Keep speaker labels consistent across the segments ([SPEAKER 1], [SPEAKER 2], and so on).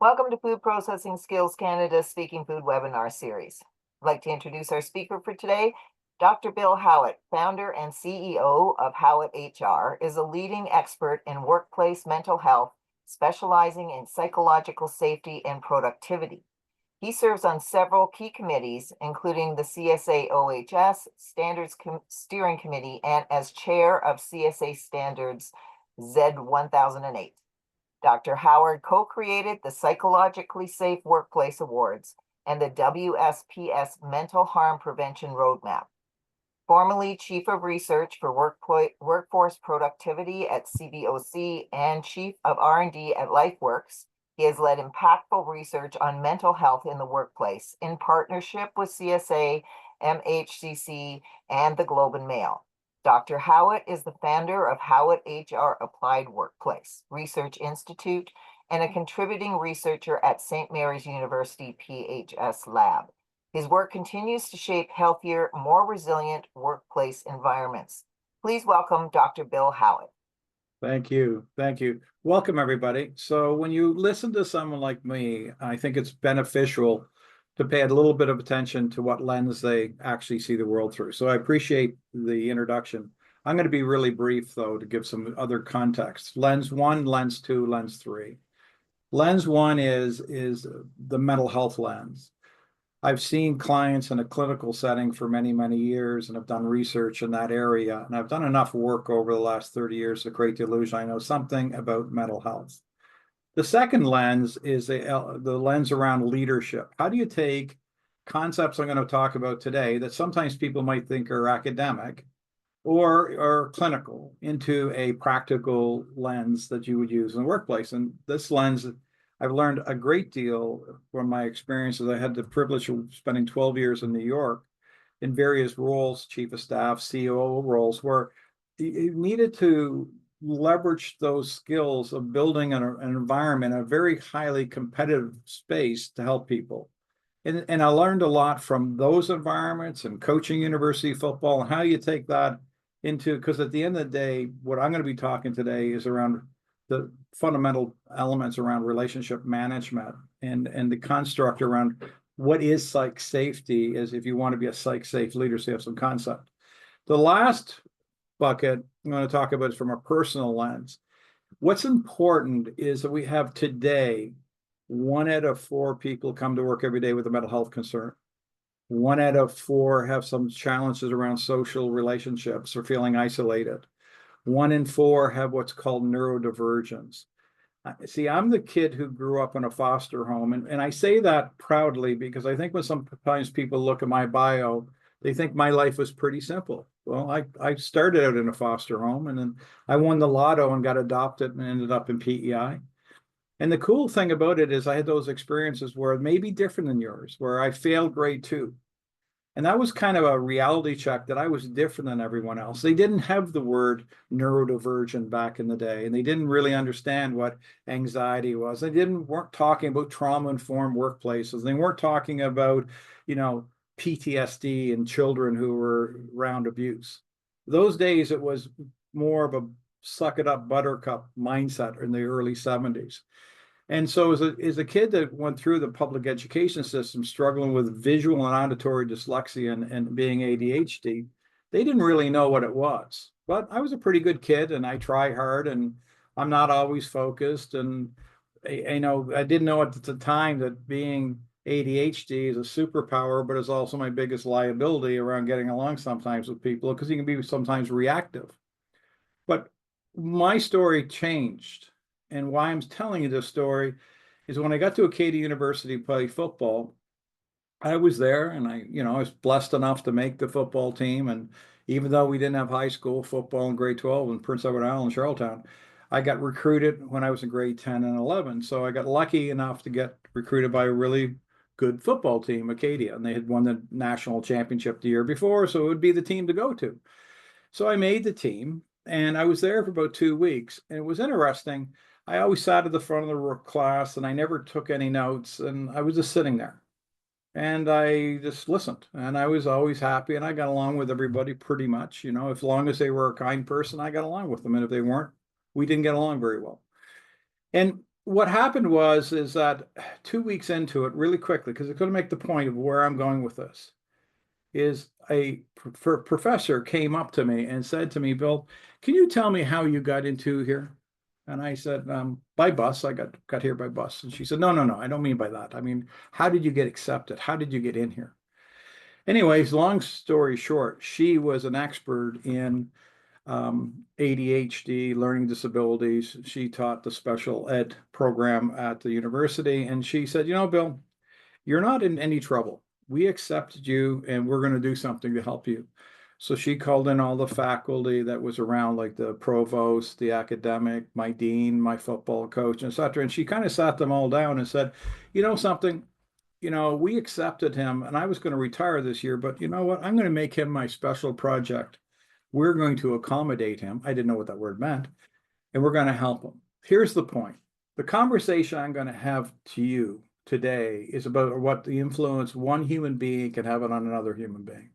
[SPEAKER 1] Welcome to Food Processing Skills Canada's Speaking Food webinar series. I'd like to introduce our speaker for today. Dr. Bill Howitt, founder and CEO of Howitt HR, is a leading expert in workplace mental health, specializing in psychological safety and productivity. He serves on several key committees, including the CSA OHS Standards Steering Committee and as chair of CSA Standards Z1008. Dr. Howard co-created the Psychologically Safe Workplace Awards and the WSPS Mental Harm Prevention Roadmap. Formerly Chief of Research for Workforce Productivity at CBOC and Chief of R&D at LifeWorks, he has led impactful research on mental health in the workplace in partnership with CSA, MHCC, and the Globe and Mail. Dr. Howitt is the founder of Howitt HR Applied Workplace Research Institute and a contributing researcher at St. Mary's University PHS Lab. His work continues to shape healthier, more resilient workplace environments. Please welcome Dr. Bill Howitt.
[SPEAKER 2] Thank you. Thank you. Welcome, everybody. So when you listen to someone like me, I think it's beneficial to pay a little bit of attention to what lens they actually see the world through. So I appreciate the introduction. I'm going to be really brief, though, to give some other context. Lens one, lens two, lens three. Lens one is the mental health lens. I've seen clients in a clinical setting for many, many years, and I've done research in that area. And I've done enough work over the last 30 years to create the illusion I know something about mental health. The second lens is the lens around leadership. How do you take concepts I'm going to talk about today that sometimes people might think are academic or clinical into a practical lens that you would use in the workplace? And this lens, I've learned a great deal from my experiences. I had the privilege of spending 12 years in New York in various roles, chief of staff, COO roles, where you needed to leverage those skills of building an environment, a very highly competitive space to help people. And I learned a lot from those environments and coaching university football and how you take that into, because at the end of the day, what I'm going to be talking today is around the fundamental elements around relationship management and the construct around what is psych safety, is if you want to be a psych safe leader, so you have some concept. The last bucket I'm going to talk about is from a personal lens. What's important is that we have today 1 out of 4 people come to work every day with a mental health concern. 1 out of 4 have some challenges around social relationships or feeling isolated. 1 in 4 have what's called neurodivergence. See, I'm the kid who grew up in a foster home, and I say that proudly because I think when sometimes people look at my bio, they think my life was pretty simple. Well, I started out in a foster home, and then I won the lotto and got adopted and ended up in PEI. And the cool thing about it is I had those experiences where it may be different than yours, where I failed grade 2. And that was kind of a reality check that I was different than everyone else. They didn't have the word neurodivergent back in the day, and they didn't really understand what anxiety was. They weren't talking about trauma-informed workplaces. They weren't talking about, PTSD in children who were around abuse. Those days, it was more of a suck it up buttercup mindset in the early 70s. And so as a kid that went through the public education system, struggling with visual and auditory dyslexia and being ADHD, they didn't really know what it was. But I was a pretty good kid, and I try hard, and I'm not always focused. And I didn't know at the time that being ADHD is a superpower, but it's also my biggest liability around getting along sometimes with people, because you can be sometimes reactive. But my story changed. And why I'm telling you this story is when I got to Acadia University to play football, I was there, and I was blessed enough to make the football team. And even though we didn't have high school football in grade 12 in Prince Edward Island, Charlottetown, I got recruited when I was in grade 10 and 11. So I got lucky enough to get recruited by a really good football team, Acadia, and they had won the national championship the year before, so it would be the team to go to. So I made the team, and I was there for about 2 weeks, and it was interesting. I always sat at the front of the class, and I never took any notes, and I was just sitting there. And I just listened, and I was always happy, and I got along with everybody pretty much. As long as they were a kind person, I got along with them, and if they weren't, we didn't get along very well. And what happened is that 2 weeks into it, really quickly, because it's going to make the point of where I'm going with this, is a professor came up to me and said to me, Bill, can you tell me how you got into here? And I said, by bus. I got here by bus. And she said, no, I don't mean by that. I mean, how did you get accepted? How did you get in here? Anyways, long story short, she was an expert in ADHD, learning disabilities. She taught the special ed program at the university. And she said, Bill, you're not in any trouble. We accepted you and we're going to do something to help you. So she called in all the faculty that was around, like the provost, the academic, my dean, my football coach, etc. And she kind of sat them all down and said, something, we accepted him and I was going to retire this year, but you know what? I'm going to make him my special project. We're going to accommodate him. I didn't know what that word meant. And we're going to help him. Here's the point. The conversation I'm going to have to you today is about what the influence one human being can have on another human being.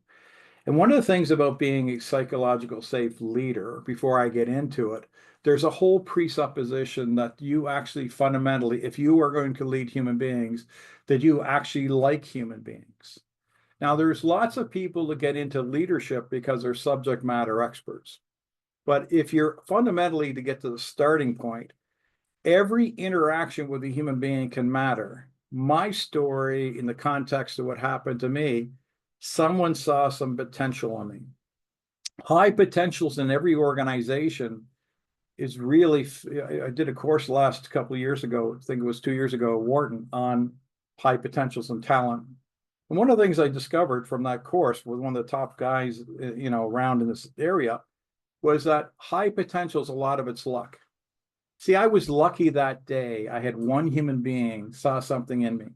[SPEAKER 2] And one of the things about being a psychological safe leader, before I get into it, there's a whole presupposition that you actually fundamentally, if you are going to lead human beings, that you actually like human beings. Now, there's lots of people that get into leadership because they're subject matter experts. But if you're fundamentally to get to the starting point, every interaction with a human being can matter. My story, in the context of what happened to me, someone saw some potential in me. High potentials in every organization is really, I did a course last couple of years ago, I think it was 2 years ago, at Wharton, on high potentials and talent. And one of the things I discovered from that course with one of the top guys, around in this area, was that high potentials, a lot of it's luck. See, I was lucky that day. I had one human being saw something in me.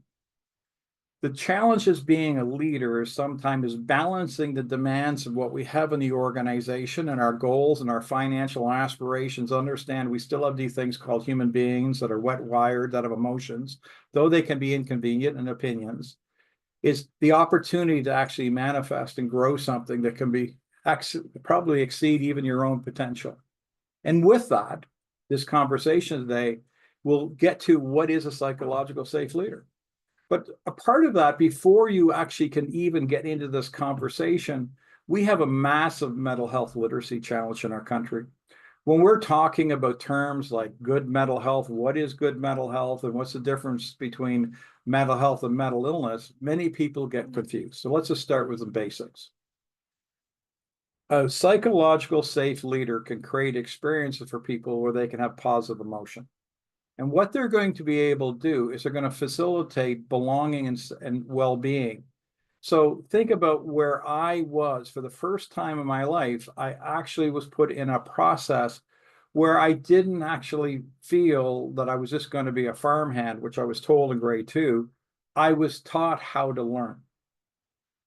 [SPEAKER 2] The challenge as being a leader is sometimes balancing the demands of what we have in the organization and our goals and our financial aspirations. Understand we still have these things called human beings that are wet wired, that have emotions, though they can be inconvenient and opinions, is the opportunity to actually manifest and grow something that can be probably exceed even your own potential. And with that, this conversation today will get to what is a psychological safe leader. But a part of that, before you actually can even get into this conversation, we have a massive mental health literacy challenge in our country. When we're talking about terms like good mental health, what is good mental health, and what's the difference between mental health and mental illness, many people get confused. So let's just start with the basics. A psychological safe leader can create experiences for people where they can have positive emotion. And what they're going to be able to do is they're going to facilitate belonging and well-being. So think about where I was for the first time in my life. I actually was put in a process where I didn't actually feel that I was just going to be a farmhand, which I was told in grade 2. I was taught how to learn.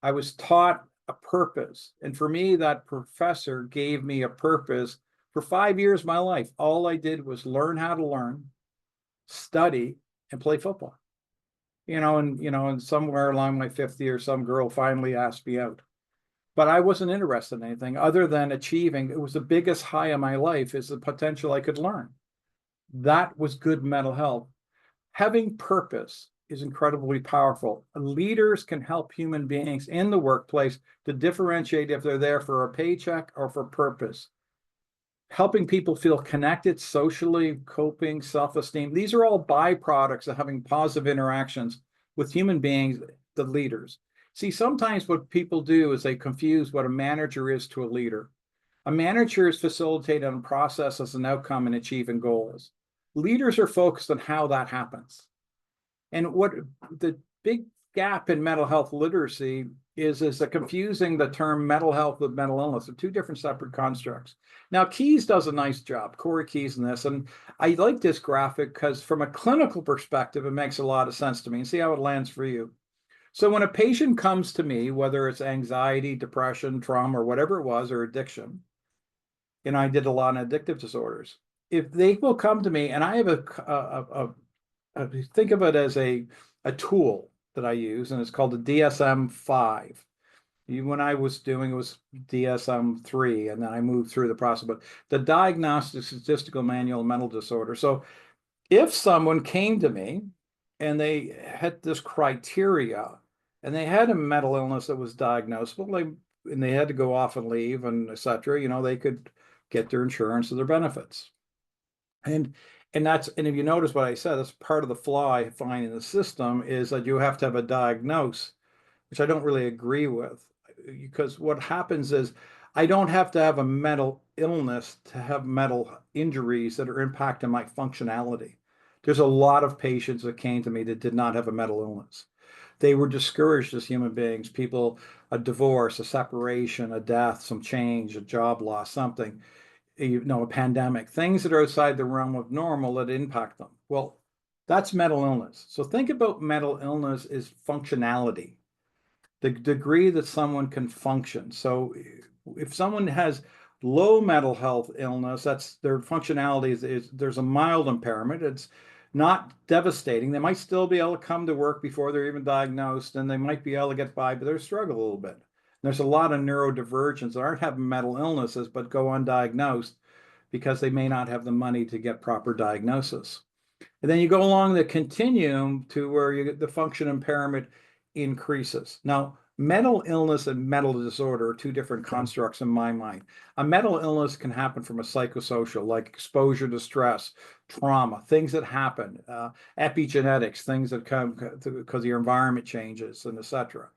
[SPEAKER 2] I was taught a purpose. And for me, that professor gave me a purpose. For 5 years of my life, all I did was learn how to learn, study, and play football. And somewhere along my fifth year, some girl finally asked me out. But I wasn't interested in anything other than achieving. It was the biggest high of my life, is the potential I could learn. That was good mental health. Having purpose is incredibly powerful. Leaders can help human beings in the workplace to differentiate if they're there for a paycheck or for purpose. Helping people feel connected socially, coping, self-esteem. These are all byproducts of having positive interactions with human beings, the leaders. See, sometimes what people do is they confuse what a manager is to a leader. A manager is facilitated on processes and outcome and achieving goals. Leaders are focused on how that happens. And what the big gap in mental health literacy is confusing the term mental health with mental illness. They're two different separate constructs. Now, Keys does a nice job, Corey Keys, in this. And I like this graphic because from a clinical perspective, it makes a lot of sense to me, and see how it lands for you. So when a patient comes to me, whether it's anxiety, depression, trauma, or whatever it was, or addiction, and I did a lot of addictive disorders, if they will come to me, and I have think of it as a tool that I use, and it's called the DSM-5. When I was doing it was DSM-3, and then I moved through the process, but the Diagnostic Statistical Manual of Mental Disorder. So if someone came to me and they had this criteria and they had a mental illness that was diagnosable, and they had to go off and leave and etc., they could get their insurance or their benefits. And and if you notice what I said, that's part of the flaw I find in the system is that you have to have a diagnose, which I don't really agree with. Because what happens is I don't have to have a mental illness to have mental injuries that are impacting my functionality. There's a lot of patients that came to me that did not have a mental illness. They were discouraged as human beings, people, a divorce, a separation, a death, some change, a job loss, something, a pandemic, things that are outside the realm of normal that impact them. Well, that's mental illness. So think about mental illness as functionality, the degree that someone can function. So if someone has low mental health illness, that's their functionality is there's a mild impairment. It's not devastating. They might still be able to come to work before they're even diagnosed, and they might be able to get by, but they're struggle a little bit. There's a lot of neurodivergents that aren't having mental illnesses, but go undiagnosed because they may not have the money to get proper diagnosis. And then you go along the continuum to where you get the function impairment increases. Now, mental illness and mental disorder are two different constructs in my mind. A mental illness can happen from a psychosocial, like exposure to stress, trauma, things that happen, epigenetics, things that come because your environment changes, and etc.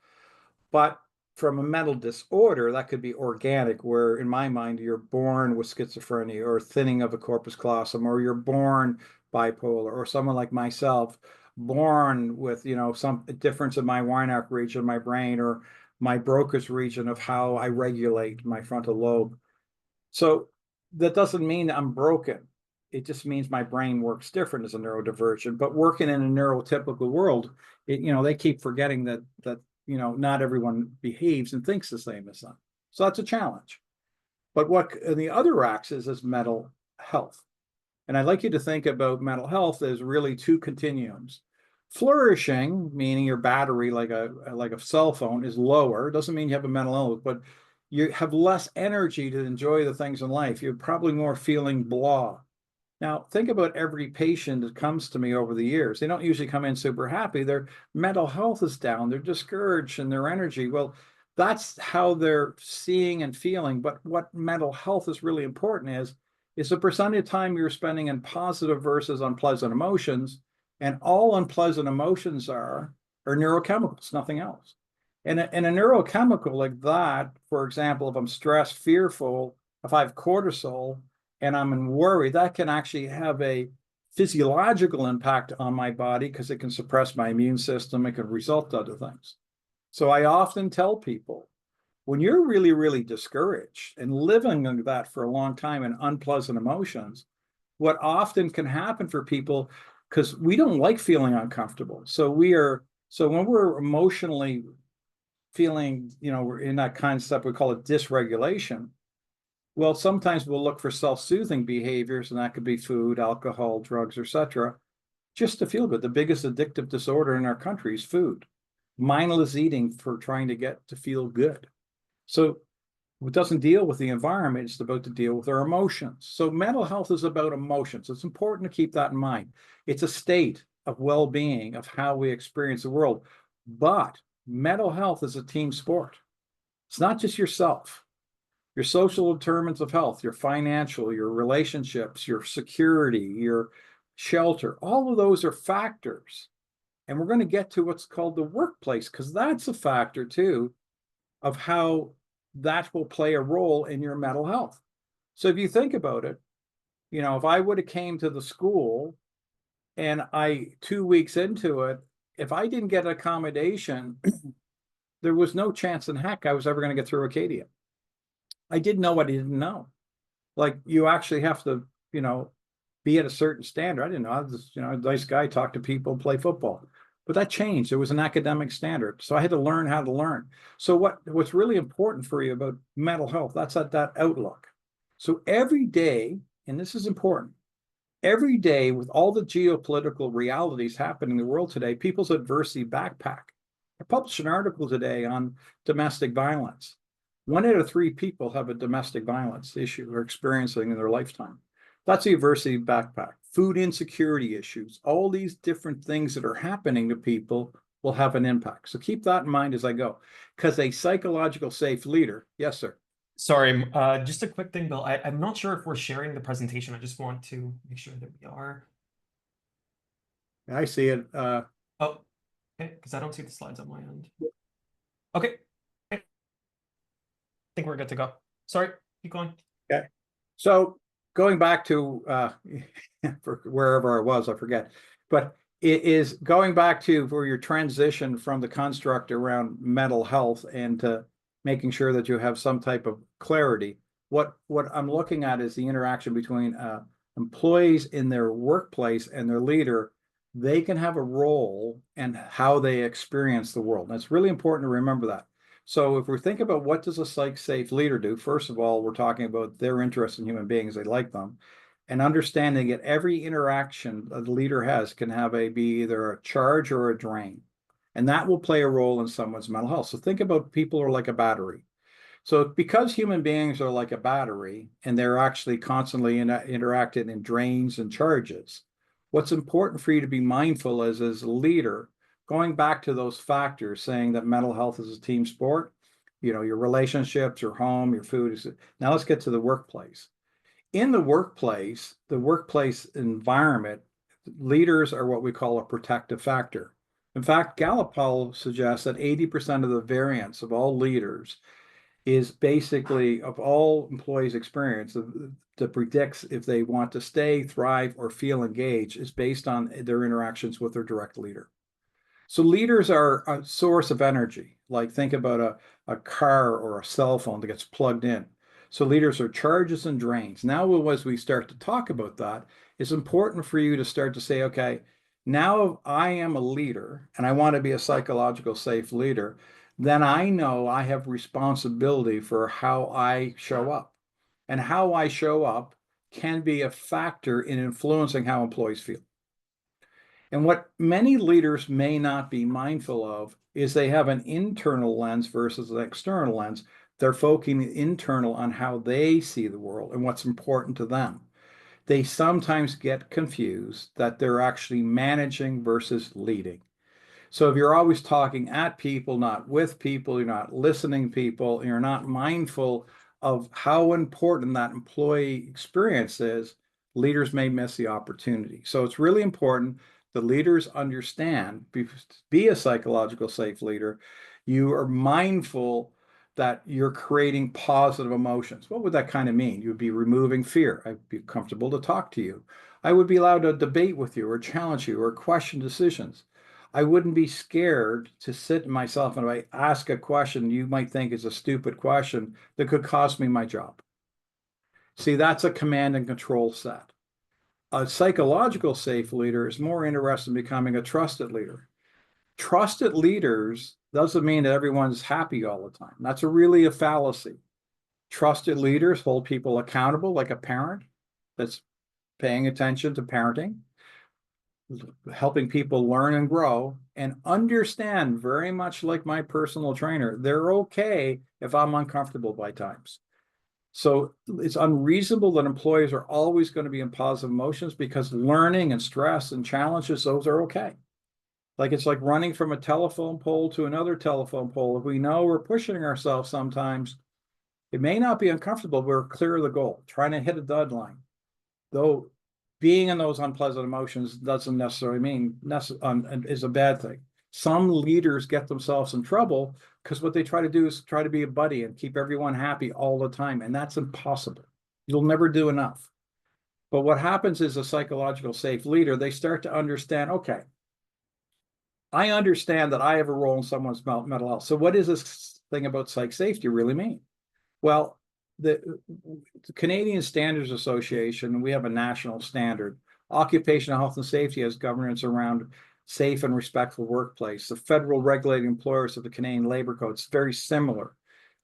[SPEAKER 2] But from a mental disorder, that could be organic, where in my mind, you're born with schizophrenia or thinning of the corpus callosum, or you're born bipolar, or someone like myself, born with, some difference in my Weinach region of my brain, or my Broca's region of how I regulate my frontal lobe. So that doesn't mean I'm broken. It just means my brain works different as a neurodivergent. But working in a neurotypical world, they keep forgetting that not everyone behaves and thinks the same as them. So that's a challenge. But what in the other axis is mental health. And I'd like you to think about mental health as really two continuums. Flourishing, meaning your battery, like a cell phone, is lower. Doesn't mean you have a mental illness, but you have less energy to enjoy the things in life. You're probably more feeling blah. Now, think about every patient that comes to me over the years. They don't usually come in super happy. Their mental health is down. They're discouraged in their energy. Well, that's how they're seeing and feeling. But what mental health is really important is the percentage of time you're spending in positive versus unpleasant emotions. And all unpleasant emotions are neurochemicals, nothing else. And a neurochemical like that, for example, if I'm stressed, fearful, if I have cortisol, and I'm in worry, that can actually have a physiological impact on my body because it can suppress my immune system. It can result in other things. So I often tell people, when you're really, really discouraged and living like that for a long time in unpleasant emotions, what often can happen for people, because we don't like feeling uncomfortable. So when we're emotionally feeling, we're in that concept, we call it dysregulation. Well, sometimes we'll look for self-soothing behaviors, and that could be food, alcohol, drugs, etc., just to feel good. The biggest addictive disorder in our country is food. Mindless eating for trying to get to feel good. So it doesn't deal with the environment, it's about to deal with our emotions. So mental health is about emotions. It's important to keep that in mind. It's a state of well-being, of how we experience the world. But mental health is a team sport. It's not just yourself. Your social determinants of health, your financial, your relationships, your security, your shelter, all of those are factors. And we're going to get to what's called the workplace, because that's a factor too of how that will play a role in your mental health. So if you think about it, if I would have came to the school and 2 weeks into it, if I didn't get accommodation, there was no chance in heck I was ever going to get through Acadia. I didn't know what I didn't know. Like, you actually have to, be at a certain standard. I didn't know. I was just, a nice guy, talk to people, play football. But that changed. There was an academic standard. So I had to learn how to learn. So what's really important for you about mental health, that's that outlook. So every day, and this is important, every day with all the geopolitical realities happening in the world today, people's adversity backpack. I published an article today on domestic violence. 1 out of 3 people have a domestic violence issue or experiencing in their lifetime. That's a diversity backpack. Food insecurity issues, all these different things that are happening to people will have an impact. So keep that in mind as I go. Because a psychological safe leader, yes, sir.
[SPEAKER 3] Sorry, just a quick thing, Bill. I'm not sure if we're sharing the presentation. I just want to make sure that we are.
[SPEAKER 2] I see it.
[SPEAKER 3] Oh, okay, because I don't see the slides on my end. Okay, I think we're good to go. Sorry, keep going.
[SPEAKER 2] Okay. So going back to for wherever I was, I forget, but it is going back to for your transition from the construct around mental health and to making sure that you have some type of clarity. What I'm looking at is the interaction between employees in their workplace and their leader. They can have a role and how they experience the world. And it's really important to remember that. So if we think about what does a psych-safe leader do, first of all, we're talking about their interest in human beings, they like them, and understanding that every interaction a leader has can have be either a charge or a drain. And that will play a role in someone's mental health. So think about people are like a battery. So because human beings are like a battery and they're actually constantly interacting in drains and charges, what's important for you to be mindful as a leader, going back to those factors, saying that mental health is a team sport, your relationships, your home, your food. Now let's get to the workplace. In the workplace environment, leaders are what we call a protective factor. In fact, Gallup poll suggests that 80% of the variance of all leaders is basically of all employees' experience that predicts if they want to stay, thrive, or feel engaged is based on their interactions with their direct leader. So leaders are a source of energy. Like think about a car or a cell phone that gets plugged in. So leaders are charges and drains. Now, as we start to talk about that, it's important for you to start to say, okay, now I am a leader and I want to be a psychological safe leader, then I know I have responsibility for how I show up. And how I show up can be a factor in influencing how employees feel. And what many leaders may not be mindful of is they have an internal lens versus an external lens. They're focusing internal on how they see the world and what's important to them. They sometimes get confused that they're actually managing versus leading. So if you're always talking at people, not with people, you're not listening to people, you're not mindful of how important that employee experience is, leaders may miss the opportunity. So it's really important the leaders understand, be a psychological safe leader, you are mindful that you're creating positive emotions. What would that kind of mean? You'd be removing fear. I'd be comfortable to talk to you. I would be allowed to debate with you or challenge you or question decisions. I wouldn't be scared to sit myself and I ask a question you might think is a stupid question that could cost me my job. See, that's a command and control set. A psychological safe leader is more interested in becoming a trusted leader. Trusted leaders doesn't mean that everyone's happy all the time. That's really a fallacy. Trusted leaders hold people accountable, like a parent that's paying attention to parenting, helping people learn and grow and understand, very much like my personal trainer, they're okay if I'm uncomfortable by times. So it's unreasonable that employees are always going to be in positive emotions because learning and stress and challenges, those are okay. Like it's like running from a telephone pole to another telephone pole. If we know we're pushing ourselves sometimes, it may not be uncomfortable, but we're clear of the goal, trying to hit a deadline. Though being in those unpleasant emotions doesn't necessarily mean is a bad thing. Some leaders get themselves in trouble because what they try to do is try to be a buddy and keep everyone happy all the time. And that's impossible. You'll never do enough. But what happens is a psychological safe leader, they start to understand, okay, I understand that I have a role in someone's mental health. So what does this thing about psych safety really mean? Well, the Canadian Standards Association, we have a national standard. Occupational health and safety has governance around safe and respectful workplace. The federal regulating employers of the Canadian Labor Code is very similar.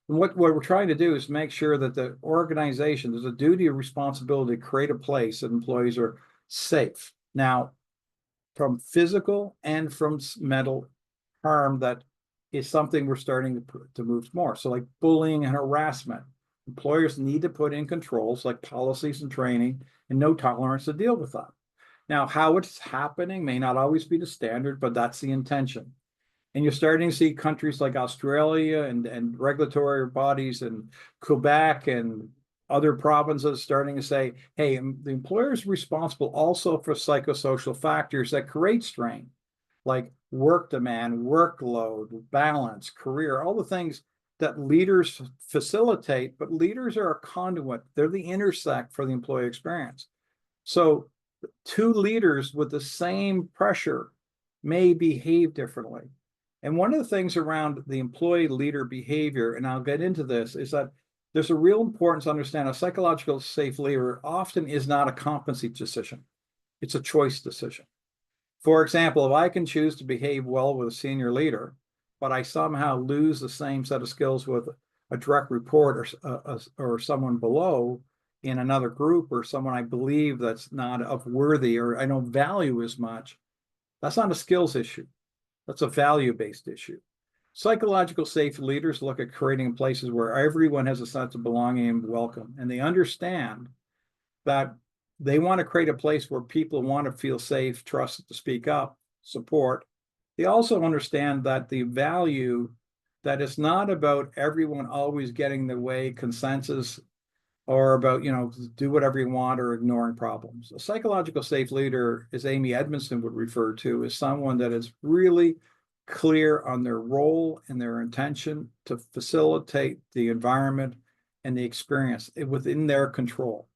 [SPEAKER 2] And what we're trying to do is make sure that the organization, there's a duty of responsibility to create a place that employees are safe. Now, from physical and from mental harm that is something we're starting to move more. So like bullying and harassment, Employers need to put in controls like policies and training and no tolerance to deal with that. Now, how it's happening may not always be the standard, but that's the intention. And you're starting to see countries like Australia and regulatory bodies in Quebec and other provinces starting to say, hey, the employer is responsible also for psychosocial factors that create strain, like work demand, workload, balance, career, all the things that leaders facilitate, but leaders are a conduit. They're the intersect for the employee experience. So two leaders with the same pressure may behave differently. And one of the things around the employee leader behavior, and I'll get into this, is that there's a real importance to understand a psychological safe leader often is not a competency decision. It's a choice decision. For example, if I can choose to behave well with a senior leader, but I somehow lose the same set of skills with a direct report or someone below in another group or someone I believe that's not of worthy or I don't value as much, that's not a skills issue. That's a value-based issue. Psychological safe leaders look at creating places where everyone has a sense of belonging and welcome, and they understand that they want to create a place where people want to feel safe, trusted to speak up, support. They also understand that the value that it's not about everyone always getting the way consensus or about, do whatever you want or ignoring problems. A psychological safe leader, as Amy Edmondson would refer to, is someone that is really clear on their role and their intention to facilitate the environment and the experience within their control.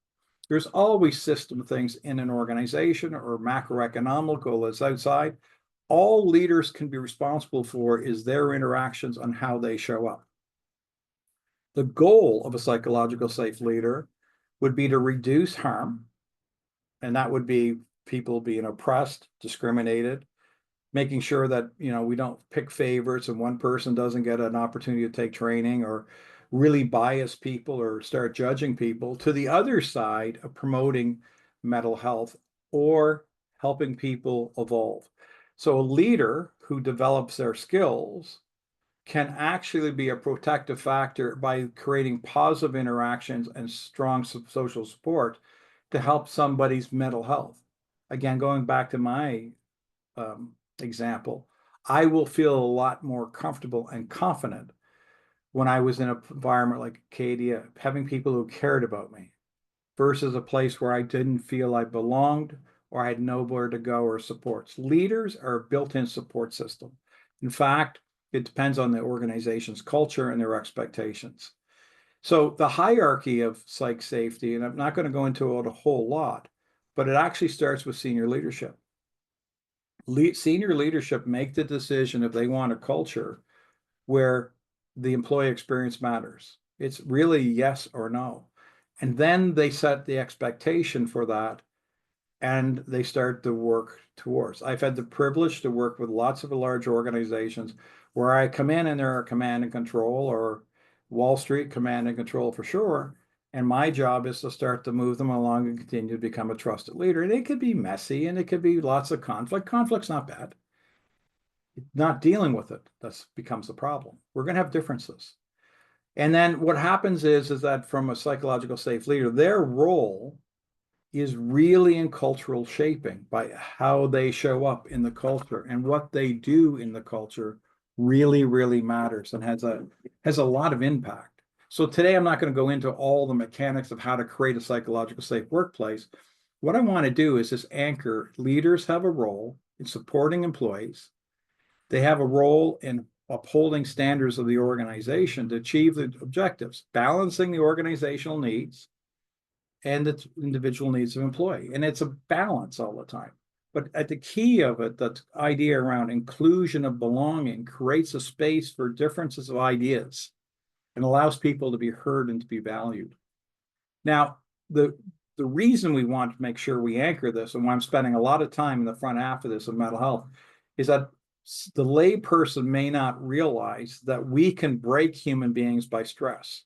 [SPEAKER 2] There's always system things in an organization or macroeconomical that's outside. All leaders can be responsible for is their interactions on how they show up. The goal of a psychological safe leader would be to reduce harm, and that would be people being oppressed, discriminated, making sure that we don't pick favorites and one person doesn't get an opportunity to take training or really bias people or start judging people, to the other side of promoting mental health or helping people evolve. So a leader who develops their skills can actually be a protective factor by creating positive interactions and strong social support to help somebody's mental health. Again, going back to my example, I will feel a lot more comfortable and confident when I was in an environment like Acadia, having people who cared about me versus a place where I didn't feel I belonged or I had nowhere to go or supports. Leaders are a built-in support system. In fact, it depends on the organization's culture and their expectations. So the hierarchy of psych safety, and I'm not going to go into it a whole lot, but it actually starts with senior leadership. Senior leadership make the decision if they want a culture where the employee experience matters. It's really yes or no. And then they set the expectation for that and they start to work towards. I've had the privilege to work with lots of large organizations where I come in and they're command and control, or Wall Street command and control for sure. And my job is to start to move them along and continue to become a trusted leader. And it could be messy and it could be lots of conflict. Conflict's not bad. Not dealing with it, that becomes the problem. We're going to have differences. And then what happens is that from a psychological safe leader, their role is really in cultural shaping by how they show up in the culture, and what they do in the culture really, really matters and has a lot of impact. So today I'm not going to go into all the mechanics of how to create a psychological safe workplace. What I want to do is just anchor leaders have a role in supporting employees. They have a role in upholding standards of the organization to achieve the objectives, balancing the organizational needs and the individual needs of employee. And it's a balance all the time. But at the key of it, the idea around inclusion of belonging creates a space for differences of ideas and allows people to be heard and to be valued. Now, the reason we want to make sure we anchor this, and why I'm spending a lot of time in the front half of this of mental health, is that the lay person may not realize that we can break human beings by stress.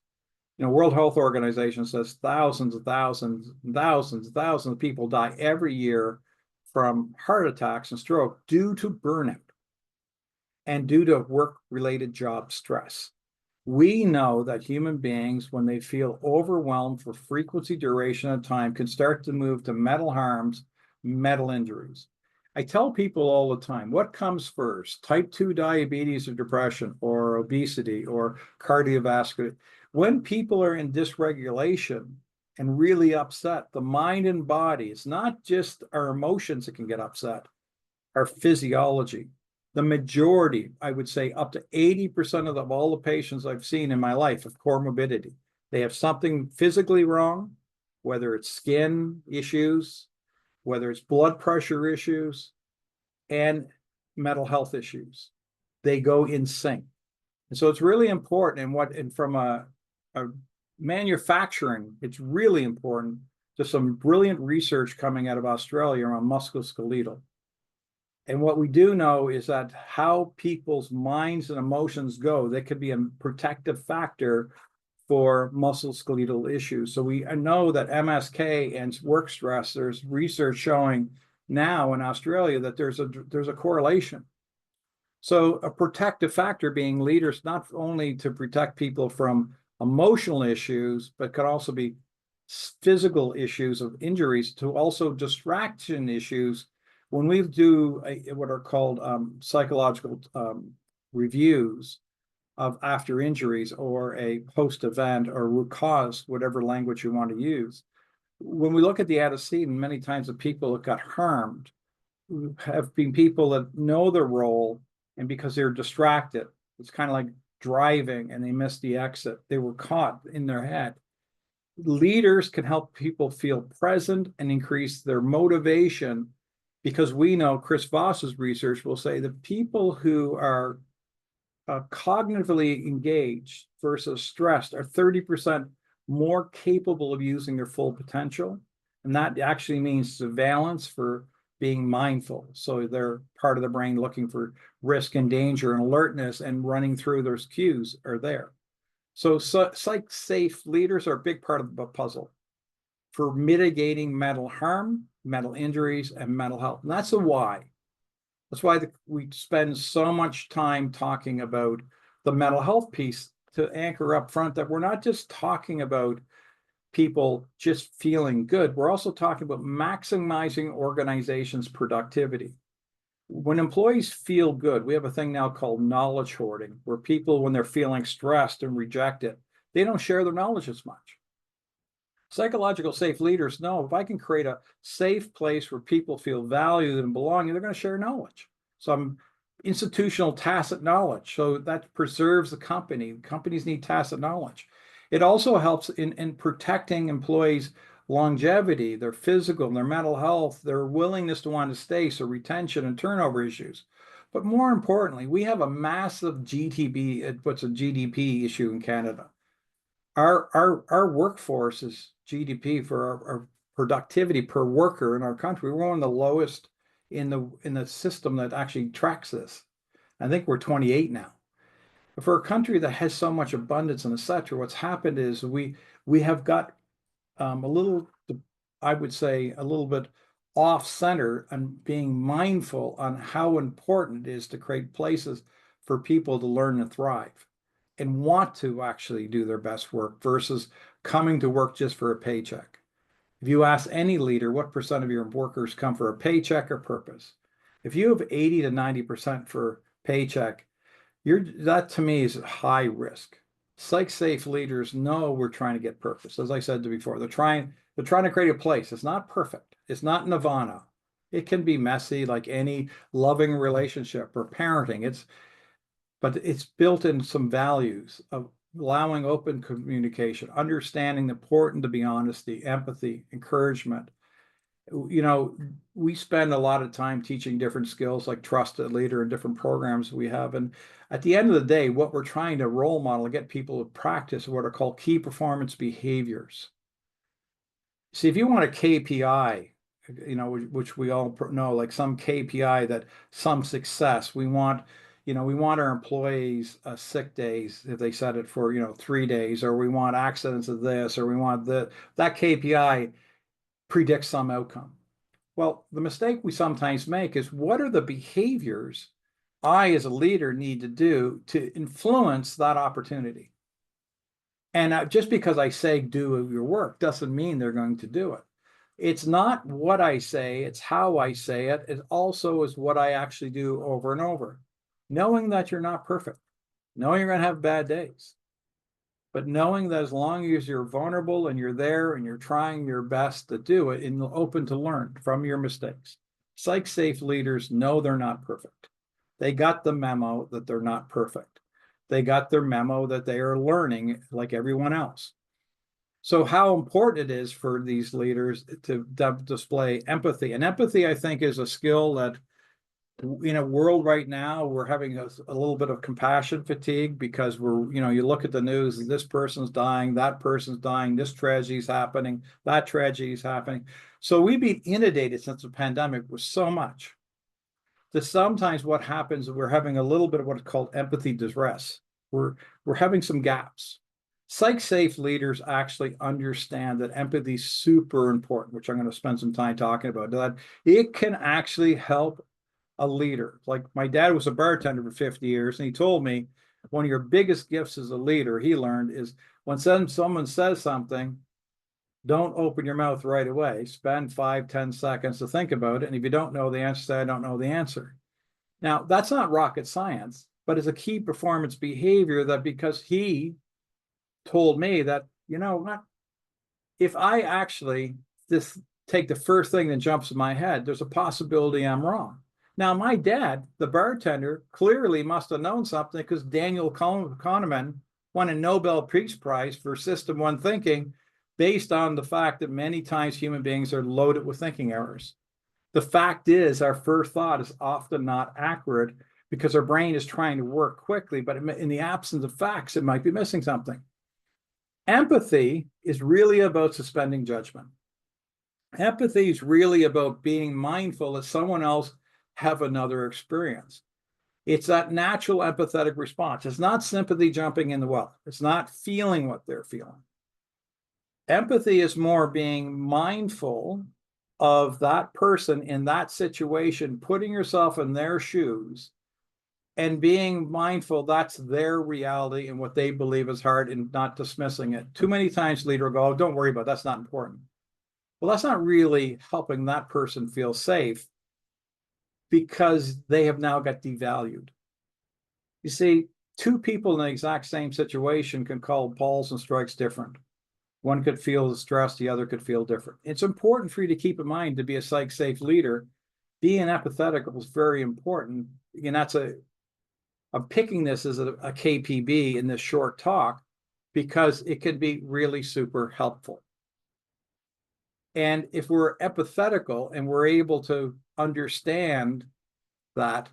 [SPEAKER 2] World Health Organization says thousands and thousands and thousands and thousands of people die every year from heart attacks and stroke due to burnout and due to work-related job stress. We know that human beings, when they feel overwhelmed for frequency, duration, and time, can start to move to mental harms, mental injuries. I tell people all the time, what comes first, type 2 diabetes or depression or obesity or cardiovascular? When people are in dysregulation and really upset, the mind and body, it's not just our emotions that can get upset, our physiology. The majority, I would say up to 80% of all the patients I've seen in my life have comorbidity. They have something physically wrong, whether it's skin issues, whether it's blood pressure issues, and mental health issues. They go in sync. And so it's really important. And from a manufacturing, it's really important. There's some brilliant research coming out of Australia on musculoskeletal. And what we do know is that how people's minds and emotions go, that could be a protective factor for musculoskeletal issues. So we know that MSK and work stress, there's research showing now in Australia that there's a correlation. So a protective factor being leaders, not only to protect people from emotional issues, but could also be physical issues of injuries, to also distraction issues. When we do what are called psychological reviews of after injuries or a post-event or root cause, whatever language you want to use, when we look at the antecedent, many times the people that got harmed have been people that know their role, and because they're distracted, it's kind of like driving and they missed the exit. They were caught in their head. Leaders can help people feel present and increase their motivation, because we know Chris Voss's research will say that people who are cognitively engaged versus stressed are 30% more capable of using their full potential. And that actually means surveillance for being mindful. So they're part of the brain looking for risk and danger and alertness, and running through those cues are there. So psych-safe leaders are a big part of the puzzle for mitigating mental harm, mental injuries, and mental health. And that's the why. That's why we spend so much time talking about the mental health piece, to anchor up front that we're not just talking about people just feeling good. We're also talking about maximizing organizations' productivity. When employees feel good, we have a thing now called knowledge hoarding, where people, when they're feeling stressed and rejected, they don't share their knowledge as much. Psychological safe leaders know, if I can create a safe place where people feel valued and belonging, they're going to share knowledge. Some institutional tacit knowledge. So that preserves the company. Companies need tacit knowledge. It also helps in protecting employees' longevity, their physical, their mental health, their willingness to want to stay, so retention and turnover issues. But more importantly, we have a massive GDP issue in Canada. Our workforce is GDP for our productivity per worker in our country. We're one of the lowest in the system that actually tracks this. I think we're 28 now. But for a country that has so much abundance and etc., what's happened is we have got a little, I would say, a little bit off center, and being mindful on how important it is to create places for people to learn and thrive and want to actually do their best work versus coming to work just for a paycheck. If you ask any leader, what percent of your workers come for a paycheck or purpose? If you have 80 to 90% for paycheck, that to me is high risk. Psych-safe leaders know we're trying to get purpose. As I said before, they're trying to create a place. It's not perfect. It's not nirvana. It can be messy, like any loving relationship or parenting. But it's built in some values of allowing open communication, understanding the importance to be honesty, empathy, encouragement. You know, we spend a lot of time teaching different skills like trusted leader and different programs we have. And at the end of the day, what we're trying to role model and get people to practice what are called key performance behaviors. See, if you want a KPI, you know, which we all know, like some KPI, that some success, we want our employees sick days, if they set it for, 3 days, or we want accidents of this, or we want that KPI predicts some outcome. Well, the mistake we sometimes make is, what are the behaviors I as a leader need to do to influence that opportunity? And just because I say do your work doesn't mean they're going to do it. It's not what I say, it's how I say it. It also is what I actually do over and over. Knowing that you're not perfect, knowing you're going to have bad days, but knowing that as long as you're vulnerable and you're there and you're trying your best to do it and open to learn from your mistakes. Psych-safe leaders know they're not perfect. They got the memo that they're not perfect. They got their memo that they are learning like everyone else. So how important it is for these leaders to display empathy. And empathy, I think, is a skill that in a world right now, we're having a little bit of compassion fatigue because you look at the news, this person's dying, that person's dying, this tragedy is happening, that tragedy is happening. So we've been inundated since the pandemic with so much that sometimes what happens is we're having a little bit of what's called empathy distress. We're having some gaps. Psych-safe leaders actually understand that empathy is super important, which I'm going to spend some time talking about, that it can actually help a leader. Like my dad was a bartender for 50 years, and he told me one of your biggest gifts as a leader, he learned, is when someone says something, don't open your mouth right away. Spend 5-10 seconds to think about it. And if you don't know the answer, say, I don't know the answer. Now, that's not rocket science, but it's a key performance behavior that because he told me that, you know what, if I actually just take the first thing that jumps in my head, there's a possibility I'm wrong. Now, my dad, the bartender, clearly must have known something because Daniel Kahneman won a Nobel Peace Prize for System 1 thinking based on the fact that many times human beings are loaded with thinking errors. The fact is, our first thought is often not accurate because our brain is trying to work quickly, but in the absence of facts, it might be missing something. Empathy is really about suspending judgment. Empathy is really about being mindful that someone else have another experience. It's that natural empathetic response. It's not sympathy jumping in the well. It's not feeling what they're feeling. Empathy is more being mindful of that person in that situation, putting yourself in their shoes and being mindful that's their reality and what they believe is hard and not dismissing it. Too many times leader will go, oh, don't worry about it, that's not important. Well, that's not really helping that person feel safe because they have now got devalued. You see, two people in the exact same situation can call balls and strikes different. One could feel stressed, the other could feel different. It's important for you to keep in mind to be a psych-safe leader. Being empathetic is very important. And I'm picking this as a KPB in this short talk because it can be really super helpful. And if we're empathetical and we're able to understand that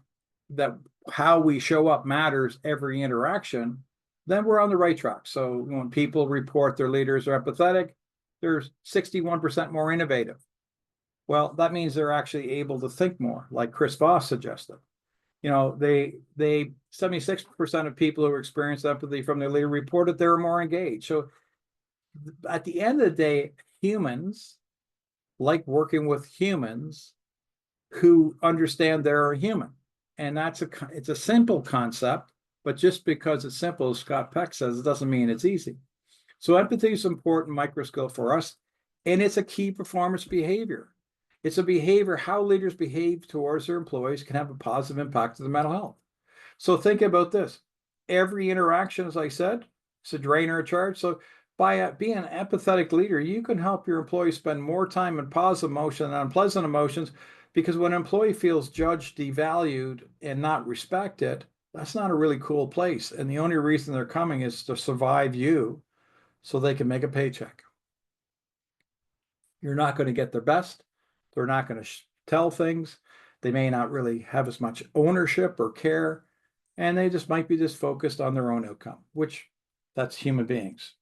[SPEAKER 2] how we show up matters every interaction, then we're on the right track. So when people report their leaders are empathetic, they're 61% more innovative. Well, that means they're actually able to think more, like Chris Voss suggested. You know, they 76% of people who experience empathy from their leader reported they were more engaged. So at the end of the day, humans like working with humans who understand they're a human. And it's a simple concept, but just because it's simple, as Scott Peck says, it doesn't mean it's easy. So empathy is an important micro skill for us, and it's a key performance behavior. It's a behavior, how leaders behave towards their employees can have a positive impact to their mental health. So think about this. Every interaction, as I said, is a drain or a charge. So by being an empathetic leader, you can help your employees spend more time in positive emotion than unpleasant emotions, because when an employee feels judged, devalued, and not respected, that's not a really cool place. And the only reason they're coming is to survive you so they can make a paycheck. You're not going to get their best. They're not going to tell things. They may not really have as much ownership or care, and they just might be just focused on their own outcome, which that's human beings.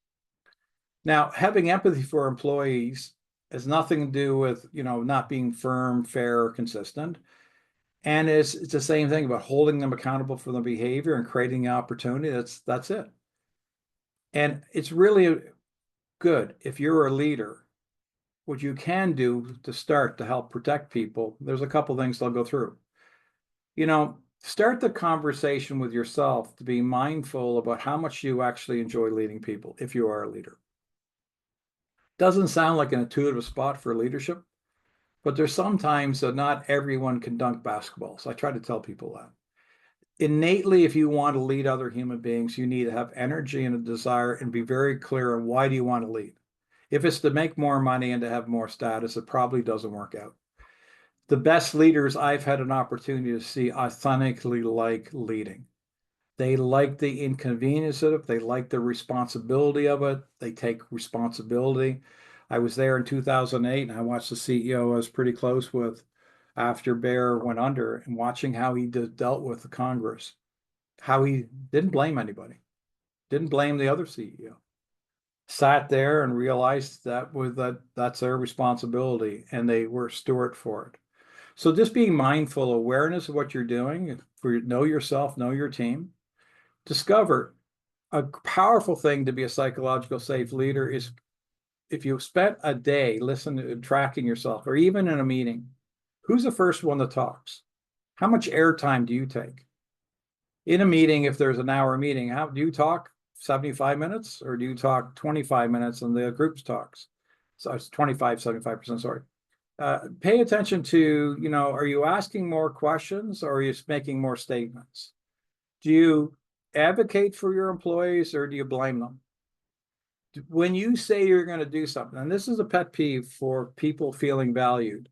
[SPEAKER 2] Now, having empathy for employees has nothing to do with, not being firm, fair, or consistent. And it's the same thing about holding them accountable for their behavior and creating the opportunity. That's it. And it's really good if you're a leader. What you can do to start to help protect people, there's a couple things they'll go through. Start the conversation with yourself to be mindful about how much you actually enjoy leading people if you are a leader. Doesn't sound like an intuitive spot for leadership, but there's sometimes that not everyone can dunk basketballs. I try to tell people that. Innately, if you want to lead other human beings, you need to have energy and a desire and be very clear on why do you want to lead. If it's to make more money and to have more status, it probably doesn't work out. The best leaders I've had an opportunity to see authentically like leading. They like the inconvenience of it. They like the responsibility of it. They take responsibility. I was there in 2008 and I watched the CEO I was pretty close with after Bear went under and watching how he dealt with the Congress, how he didn't blame anybody, didn't blame the other CEO. Sat there and realized that's their responsibility and they were steward for it. So just being mindful, awareness of what you're doing, know yourself, know your team. Discover a powerful thing to be a psychological safe leader is if you spent a day listening, tracking yourself, or even in a meeting, who's the first one that talks? How much airtime do you take? In a meeting, if there's an hour meeting, how do you talk 75 minutes or do you talk 25 minutes and the group talks? So it's 25, 75%, sorry. Pay attention to, are you asking more questions or are you making more statements? Do you advocate for your employees or do you blame them? When you say you're going to do something, and this is a pet peeve for people feeling valued,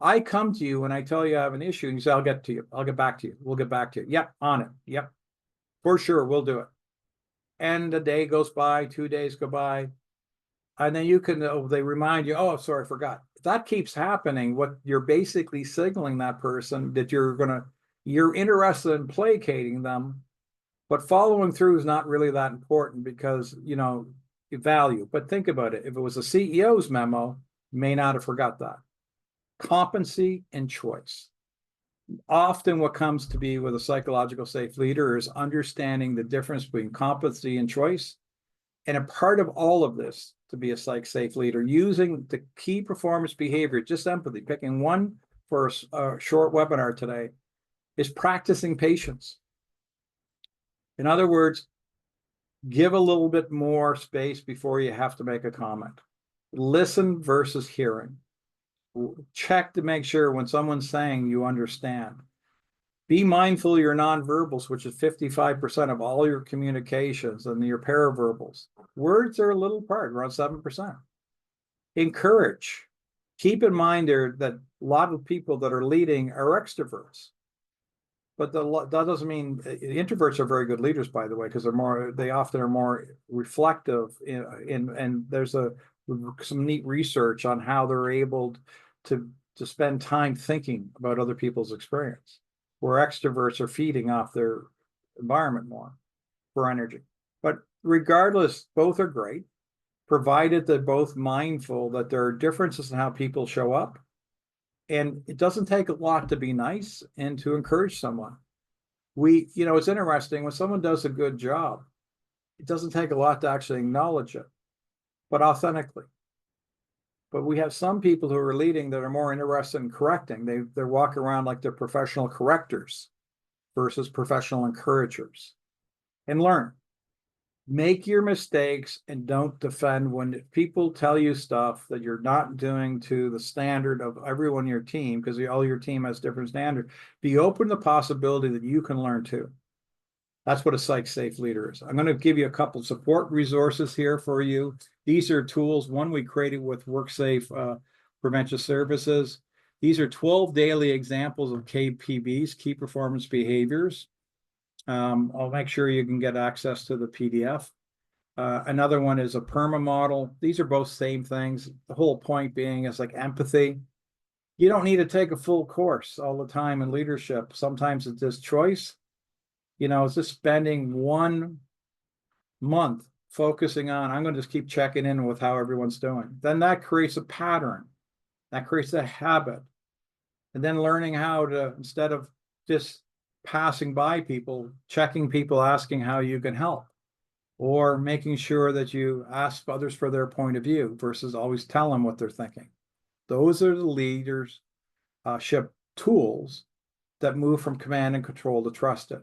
[SPEAKER 2] I come to you and I tell you I have an issue and you say, I'll get to you. I'll get back to you. We'll get back to you. Yep, on it. Yep, for sure. We'll do it. And a day goes by, 2 days go by. And then they remind you, oh, sorry, I forgot. If that keeps happening, what you're basically signaling that person that you're interested in placating them, but following through is not really that important because, value. But think about it. If it was a CEO's memo, you may not have forgot that. Competency and choice. Often what comes to be with a psychological safe leader is understanding the difference between competency and choice. And a part of all of this to be a psych safe leader, using the key performance behavior, just empathy, picking one for a short webinar today, is practicing patience. In other words, give a little bit more space before you have to make a comment. Listen versus hearing. Check to make sure when someone's saying you understand. Be mindful of your nonverbals, which is 55% of all your communications, and your paraverbals. Words are a little part, around 7%. Encourage. Keep in mind that a lot of people that are leading are extroverts. But that doesn't mean introverts are very good leaders, by the way, because they often are more reflective and there's some neat research on how they're able to spend time thinking about other people's experience, where extroverts are feeding off their environment more for energy. But regardless, both are great, provided they're both mindful that there are differences in how people show up. And it doesn't take a lot to be nice and to encourage someone. It's interesting when someone does a good job, it doesn't take a lot to actually acknowledge it, but authentically. But we have some people who are leading that are more interested in correcting. They walk around like they're professional correctors versus professional encouragers. And learn. Make your mistakes and don't defend when people tell you stuff that you're not doing to the standard of everyone in your team, because all your team has different standards. Be open to the possibility that you can learn too. That's what a psych safe leader is. I'm going to give you a couple of support resources here for you. These are tools. One we created with WorkSafe Prevention Services. These are 12 daily examples of KPBs, key performance behaviors. I'll make sure you can get access to the PDF. Another one is a PERMA model. These are both same things. The whole point being is like empathy. You don't need to take a full course all the time in leadership. Sometimes it's just choice. It's just spending 1 month focusing on, I'm going to just keep checking in with how everyone's doing. Then that creates a pattern. That creates a habit. And then learning how to, instead of just passing by people, checking people, asking how you can help, or making sure that you ask others for their point of view versus always tell them what they're thinking. Those are the leadership tools that move from command and control to trusted.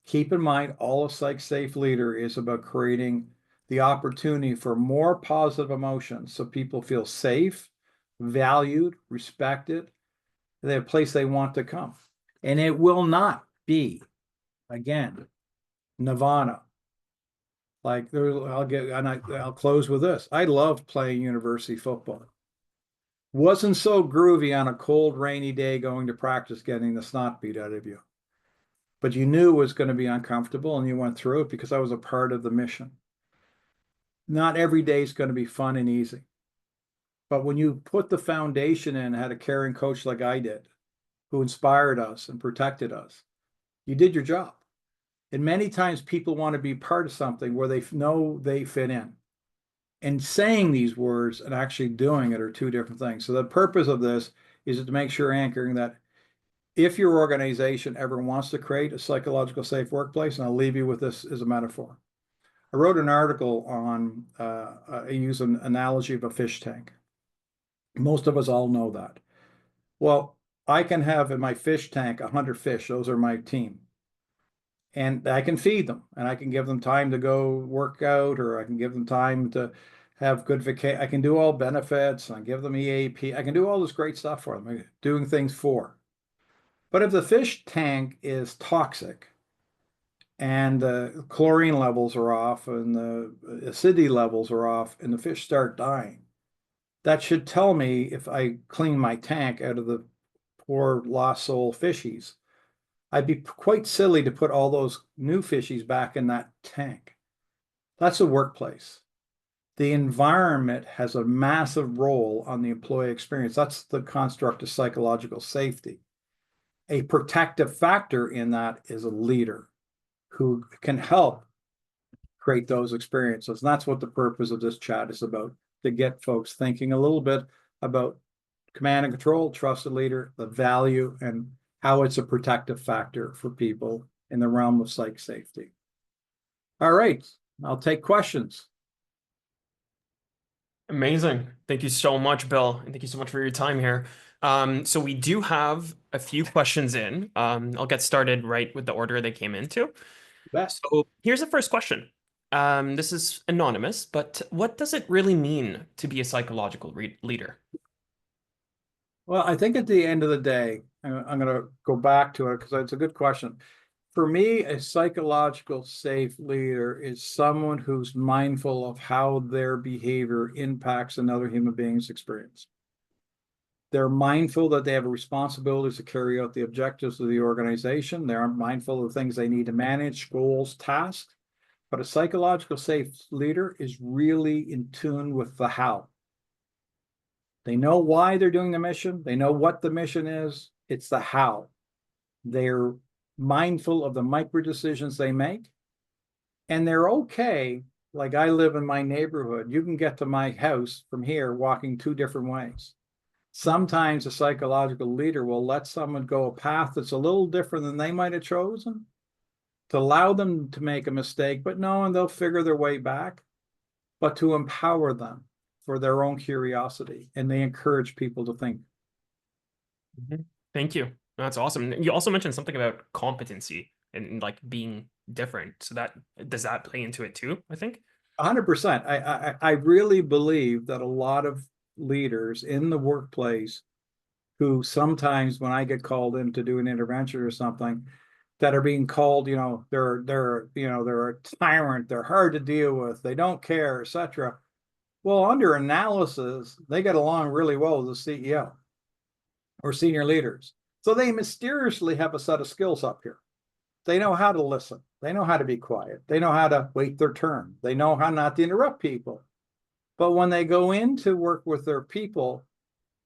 [SPEAKER 2] Keep in mind, all a psych safe leader is about creating the opportunity for more positive emotions so people feel safe, valued, respected. They have a place they want to come. And it will not be, again, nirvana. Like I'll close with this. I loved playing university football. Wasn't so groovy on a cold, rainy day going to practice, getting the snot beat out of you. But you knew it was going to be uncomfortable and you went through it because I was a part of the mission. Not every day is going to be fun and easy. But when you put the foundation in, had a caring coach like I did, who inspired us and protected us, you did your job. And many times people want to be part of something where they know they fit in. And saying these words and actually doing it are two different things. So the purpose of this is to make sure anchoring that if your organization ever wants to create a psychological safe workplace, and I'll leave you with this as a metaphor. I wrote an article on, I use an analogy of a fish tank. Most of us all know that. Well, I can have in my fish tank 100 fish. Those are my team. And I can feed them and I can give them time to go work out, or I can give them time to have good vacation. I can do all benefits. I give them EAP. I can do all this great stuff for them, doing things for. But if the fish tank is toxic and the chlorine levels are off and the acidity levels are off and the fish start dying, that should tell me if I clean my tank out of the poor lost soul fishies, I'd be quite silly to put all those new fishies back in that tank. That's a workplace. The environment has a massive role on the employee experience. That's the construct of psychological safety. A protective factor in that is a leader who can help create those experiences. And that's what the purpose of this chat is about, to get folks thinking a little bit about command and control, trusted leader, the value, and how it's a protective factor for people in the realm of psych safety. All right, I'll take questions.
[SPEAKER 3] Amazing. Thank you so much, Bill. And thank you so much for your time here. So we do have a few questions in. I'll get started right with the order they came into.
[SPEAKER 2] Best.
[SPEAKER 3] So here's the first question. This is anonymous, but what does it really mean to be a psychological leader?
[SPEAKER 2] Well, I think at the end of the day, I'm going to go back to it because it's a good question. For me, a psychological safe leader is someone who's mindful of how their behavior impacts another human being's experience. They're mindful that they have a responsibility to carry out the objectives of the organization. They're mindful of things they need to manage, goals, tasks. But a psychological safe leader is really in tune with the how. They know why they're doing the mission. They know what the mission is. It's the how. They're mindful of the micro decisions they make. And they're okay. Like I live in my neighborhood. You can get to my house from here walking 2 different ways. Sometimes a psychological leader will let someone go a path that's a little different than they might have chosen to allow them to make a mistake, but no, and they'll figure their way back, but to empower them for their own curiosity. And they encourage people to think.
[SPEAKER 3] Thank you. That's awesome. You also mentioned something about competency and like being different. So that does that play into it too, I think?
[SPEAKER 2] 100%. I really believe that a lot of leaders in the workplace who sometimes when I get called in to do an intervention or something, that are being called, they're a tyrant, they're hard to deal with, they don't care, etc. Well, under analysis, they get along really well with the CEO or senior leaders. So they mysteriously have a set of skills up here. They know how to listen. They know how to be quiet. They know how to wait their turn. They know how not to interrupt people. But when they go in to work with their people,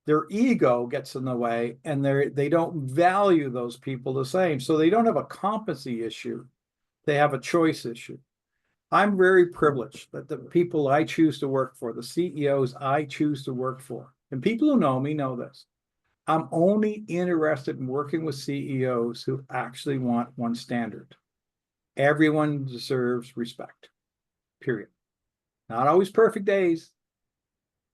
[SPEAKER 2] their ego gets in the way and they don't value those people the same. So they don't have a competency issue. They have a choice issue. I'm very privileged that the people I choose to work for, the CEOs I choose to work for, and people who know me know this, I'm only interested in working with CEOs who actually want one standard. Everyone deserves respect, period. Not always perfect days,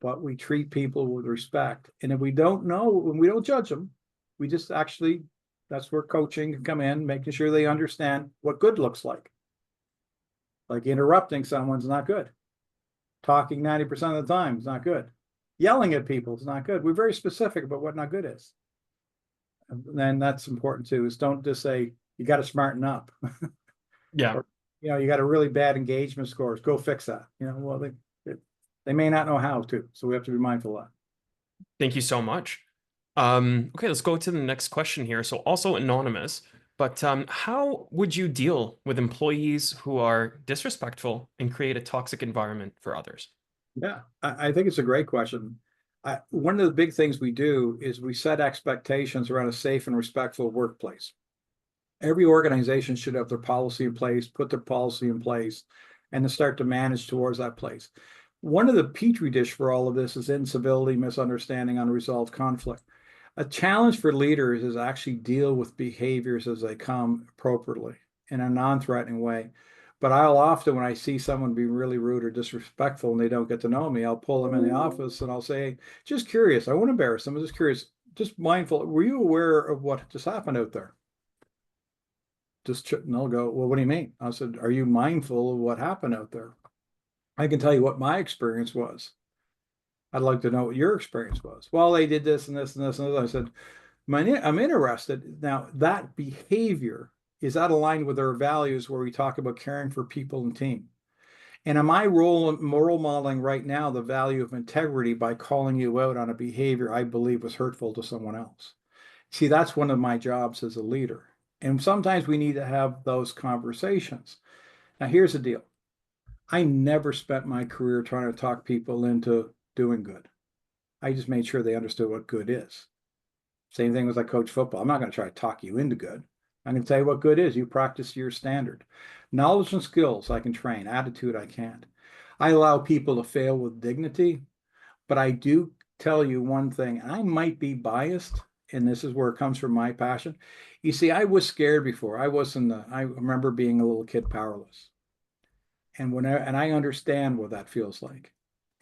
[SPEAKER 2] but we treat people with respect. And if we don't know, when we don't judge them, we just actually That's where coaching can come in, making sure they understand what good looks like. Like interrupting someone's not good. Talking 90% of the time is not good. Yelling at people is not good. We're very specific about what not good is. And then that's important too, is don't just say, you got to smarten up.
[SPEAKER 3] Yeah.
[SPEAKER 2] Or, you got a really bad engagement scores, go fix that. Well, they may not know how to, so we have to be mindful of that.
[SPEAKER 3] Thank you so much. Okay, let's go to the next question here. So also anonymous, but how would you deal with employees who are disrespectful and create a toxic environment for others?
[SPEAKER 2] Yeah, I think it's a great question. One of the big things we do is we set expectations around a safe and respectful workplace. Every organization should have their policy in place, put their policy in place, and to start to manage towards that place. One of the petri dish for all of this is incivility, misunderstanding, unresolved conflict. A challenge for leaders is actually deal with behaviors as they come appropriately in a non-threatening way. But I'll often, when I see someone be really rude or disrespectful and they don't get to know me, I'll pull them in the office and I'll say, just curious, I won't embarrass them, I'm just curious, just mindful, were you aware of what just happened out there? And they'll go, well, what do you mean? I said, are you mindful of what happened out there? I can tell you what my experience was. I'd like to know what your experience was. Well, they did this and this and this and this. I said, I'm interested. Now, that behavior, is that aligned with our values where we talk about caring for people and team? And am I role modeling right now the value of integrity by calling you out on a behavior I believe was hurtful to someone else? See, that's one of my jobs as a leader. And sometimes we need to have those conversations. Now, here's the deal. I never spent my career trying to talk people into doing good. I just made sure they understood what good is. Same thing as I coach football. I'm not going to try to talk you into good. I'm going to tell you what good is. You practice your standard. Knowledge and skills I can train. Attitude I can't. I allow people to fail with dignity, but I do tell you one thing. I might be biased, and this is where it comes from my passion. You see, I was scared before. I remember being a little kid powerless. And I understand what that feels like.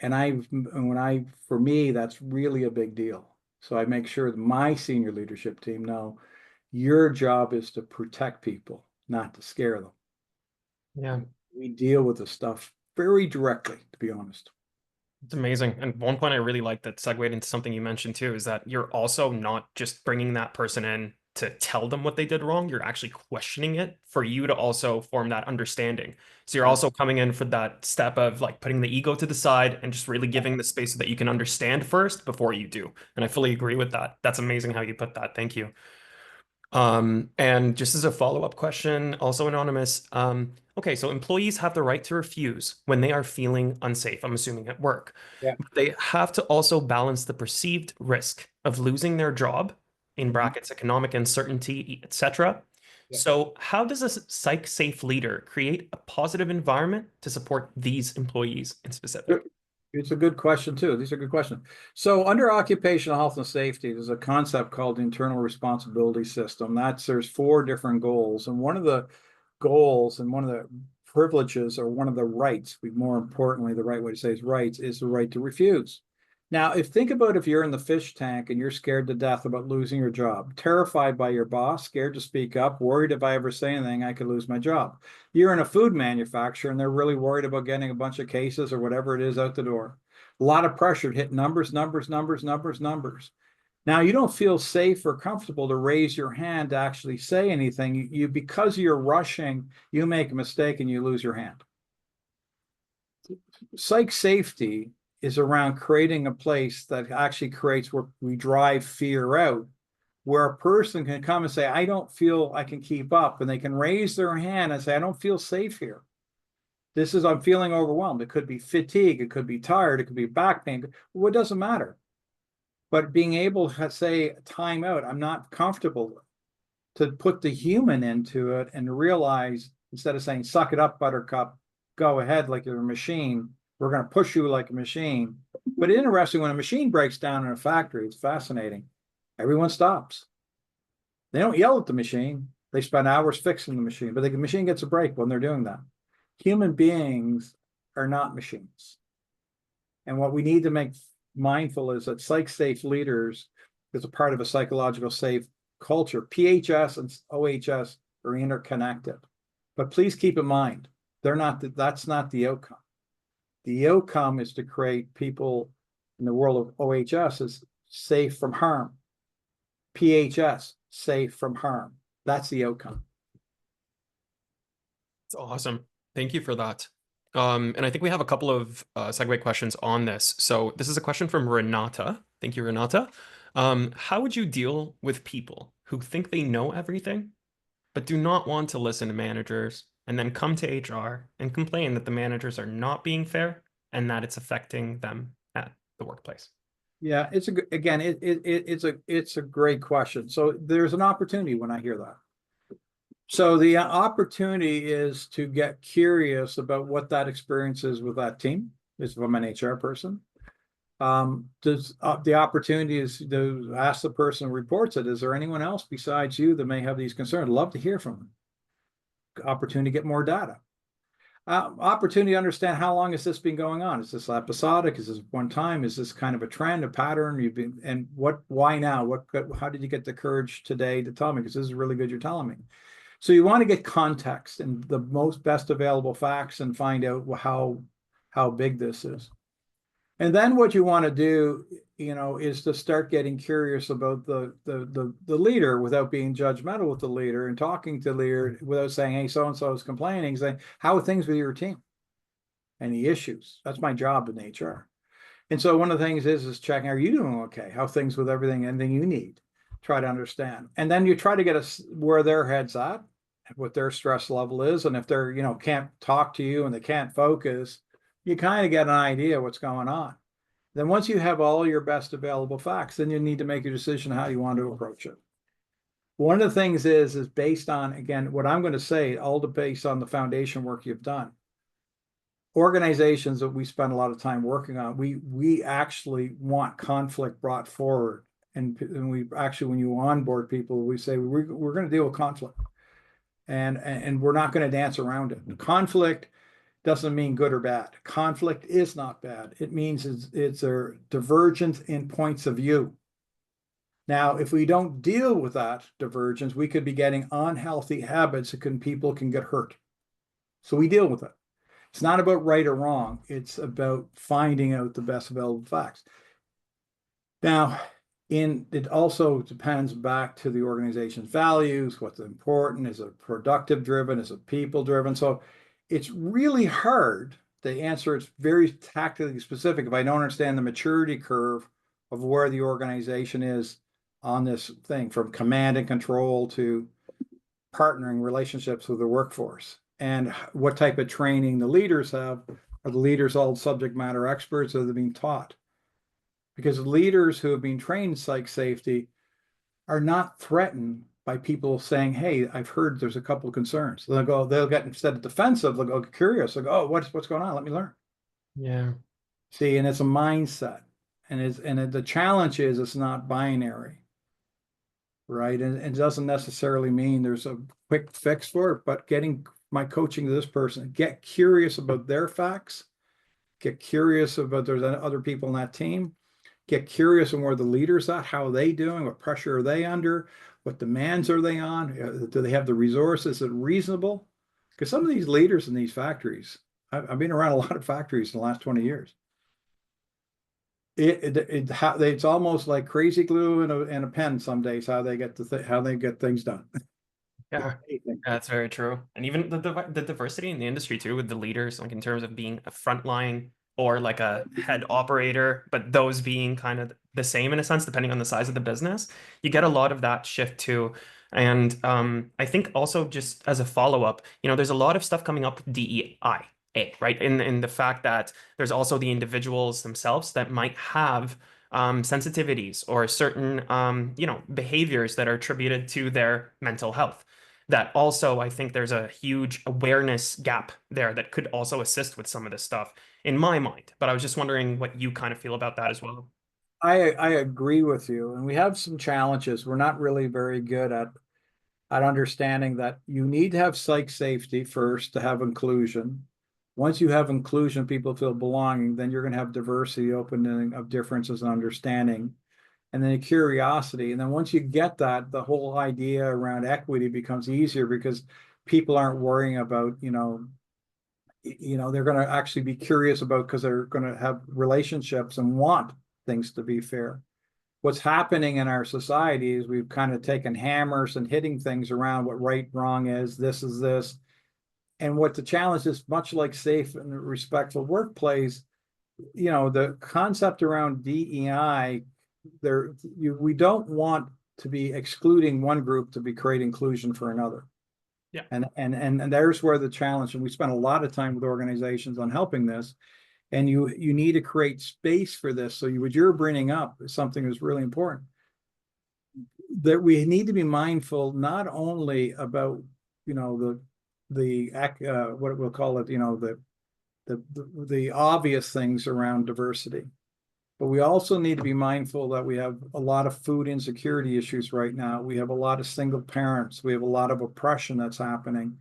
[SPEAKER 2] For me, that's really a big deal. So I make sure that my senior leadership team know your job is to protect people, not to scare them.
[SPEAKER 3] Yeah.
[SPEAKER 2] We deal with the stuff very directly, to be honest.
[SPEAKER 3] It's amazing. And one point I really like that segued into something you mentioned too is that you're also not just bringing that person in to tell them what they did wrong. You're actually questioning it for you to also form that understanding. So you're also coming in for that step of like putting the ego to the side and just really giving the space so that you can understand first before you do. And I fully agree with that. That's amazing how you put that. Thank you. And just as a follow-up question, also anonymous, okay, so employees have the right to refuse when they are feeling unsafe, I'm assuming at work.
[SPEAKER 2] Yeah.
[SPEAKER 3] But they have to also balance the perceived risk of losing their job, in brackets, economic uncertainty, etc.
[SPEAKER 2] Yeah.
[SPEAKER 3] So how does a psych-safe leader create a positive environment to support these employees in specific?
[SPEAKER 2] It's a good question too. These are good questions. So under occupational health and safety, there's a concept called the internal responsibility system. There's 4 different goals. And one of the goals and one of the privileges or one of the rights, more importantly, the right way to say is rights, is the right to refuse. Now, think about if you're in the fish tank and you're scared to death about losing your job, terrified by your boss, scared to speak up, worried if I ever say anything, I could lose my job. You're in a food manufacturer and they're really worried about getting a bunch of cases or whatever it is out the door. A lot of pressure to hit numbers. Now, you don't feel safe or comfortable to raise your hand to actually say anything. Because you're rushing, you make a mistake and you lose your hand. Psych safety is around creating a place that actually creates where we drive fear out, where a person can come and say, I don't feel I can keep up, and they can raise their hand and say, I don't feel safe here. I'm feeling overwhelmed. It could be fatigue, it could be tired, it could be back pain. Well, it doesn't matter. But being able to say, time out, I'm not comfortable, to put the human into it and realize, instead of saying, suck it up, buttercup, go ahead like you're a machine, we're going to push you like a machine. But interesting, when a machine breaks down in a factory, it's fascinating. Everyone stops. They don't yell at the machine. They spend hours fixing the machine, but the machine gets a break when they're doing that. Human beings are not machines. And what we need to make mindful is that psych-safe leaders is a part of a psychological safe culture. PHS and OHS are interconnected. But please keep in mind, that's not the outcome. The outcome is to create people in the world of OHS is safe from harm. PHS, safe from harm. That's the outcome.
[SPEAKER 3] It's awesome. Thank you for that. And I think we have a couple of segue questions on this. So this is a question from Renata. Thank you, Renata. How would you deal with people who think they know everything, but do not want to listen to managers and then come to HR and complain that the managers are not being fair and that it's affecting them at the workplace?
[SPEAKER 2] Yeah, it's a great question. So there's an opportunity when I hear that. So the opportunity is to get curious about what that experience is with that team, is from an HR person. The opportunity is to ask the person who reports it, is there anyone else besides you that may have these concerns? I'd love to hear from them. Opportunity to get more data. Opportunity to understand how long has this been going on? Is this episodic? Is this one time? Is this kind of a trend, a pattern? Why now? How did you get the courage today to tell me? Because this is really good you're telling me. So you want to get context and the best available facts and find out how big this is. And then what you want to do, is to start getting curious about the leader without being judgmental with the leader and talking to the leader without saying, hey, so-and-so is complaining, saying, how are things with your team? Any issues? That's my job in HR. And so one of the things is checking, are you doing okay? How things with anything you need? Try to understand. And then you try to get where their head's at, what their stress level is. And if they're, can't talk to you and they can't focus, you kind of get an idea what's going on. Then once you have all your best available facts, then you need to make a decision how you want to approach it. One of the things is based on, again, what I'm going to say, all based on the foundation work you've done. Organizations that we spend a lot of time working on, we actually want conflict brought forward. And we actually, when you onboard people, we say we're going to deal with conflict. And we're not going to dance around it. Conflict doesn't mean good or bad. Conflict is not bad. It means it's a divergence in points of view. Now, if we don't deal with that divergence, we could be getting unhealthy habits that people can get hurt. So we deal with it. It's not about right or wrong. It's about finding out the best available facts. Now, it also depends back to the organization's values, what's important, is it productive driven, is it people driven? So it's really hard to answer. It's very tactically specific if I don't understand the maturity curve of where the organization is on this thing, from command and control to partnering relationships with the workforce, and what type of training the leaders have. Are the leaders all subject matter experts, or are they being taught? Because leaders who have been trained in psych safety are not threatened by people saying, hey, I've heard there's a couple of concerns. They'll get, instead of defensive, they'll go curious. They'll go, oh, what's going on? Let me learn.
[SPEAKER 3] Yeah.
[SPEAKER 2] See, and it's a mindset. And the challenge is it's not binary, right? And it doesn't necessarily mean there's a quick fix for it, but getting my coaching to this person, get curious about their facts, get curious about there's other people in that team, get curious on where the leaders at, how are they doing, what pressure are they under, what demands are they on, do they have the resources, is it reasonable? Because some of these leaders in these factories, I've been around a lot of factories in the last 20 years. It's almost like crazy glue and a pen some days, how they get things done.
[SPEAKER 3] Yeah, that's very true. And even the diversity in the industry too, with the leaders, like in terms of being a frontline or like a head operator, but those being kind of the same in a sense, depending on the size of the business, you get a lot of that shift too. And I think also just as a follow-up, there's a lot of stuff coming up with DEI, right? In the fact that there's also the individuals themselves that might have sensitivities or certain behaviors that are attributed to their mental health. That also, I think there's a huge awareness gap there that could also assist with some of this stuff in my mind. But I was just wondering what you kind of feel about that as well.
[SPEAKER 2] I agree with you. And we have some challenges. We're not really very good at understanding that you need to have psych safety first to have inclusion. Once you have inclusion, people feel belonging, then you're going to have diversity, opening of differences and understanding. and then a curiosity. And then once you get that, the whole idea around equity becomes easier because people aren't worrying about, they're going to actually be curious about, because they're going to have relationships and want things to be fair. What's happening in our society is we've kind of taken hammers and hitting things around what right, wrong is, this is this. And what the challenge is, much like safe and respectful workplace, the concept around DEI, we don't want to be excluding one group to be create inclusion for another.
[SPEAKER 3] Yeah.
[SPEAKER 2] And there's where the challenge, and we spent a lot of time with organizations on helping this, and you need to create space for this. So what you're bringing up is something that's really important, that we need to be mindful not only about what we'll call it, the obvious things around diversity, but we also need to be mindful that we have a lot of food insecurity issues right now. We have a lot of single parents. We have a lot of oppression that's happening.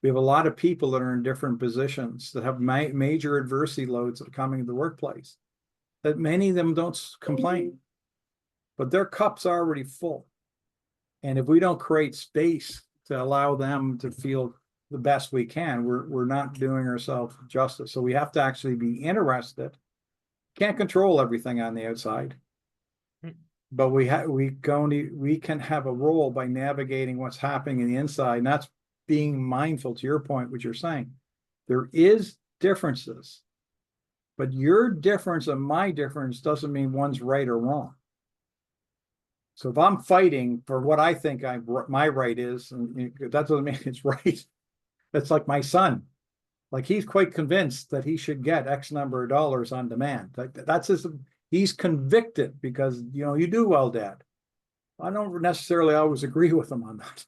[SPEAKER 2] We have a lot of people that are in different positions that have major adversity loads that are coming to the workplace, that many of them don't complain, but their cup's already full. And if we don't create space to allow them to feel the best we can, we're not doing ourselves justice. So we have to actually be interested. Can't control everything on the outside, but we can have a role by navigating what's happening in the inside, and that's being mindful, to your point, what you're saying. There is differences, but your difference and my difference doesn't mean one's right or wrong. So if I'm fighting for what I think my right is, and that doesn't mean it's right. That's like my son. Like, he's quite convinced that he should get X number of dollars on demand. Like, that's he's convicted because, you do well, Dad. I don't necessarily always agree with him on that.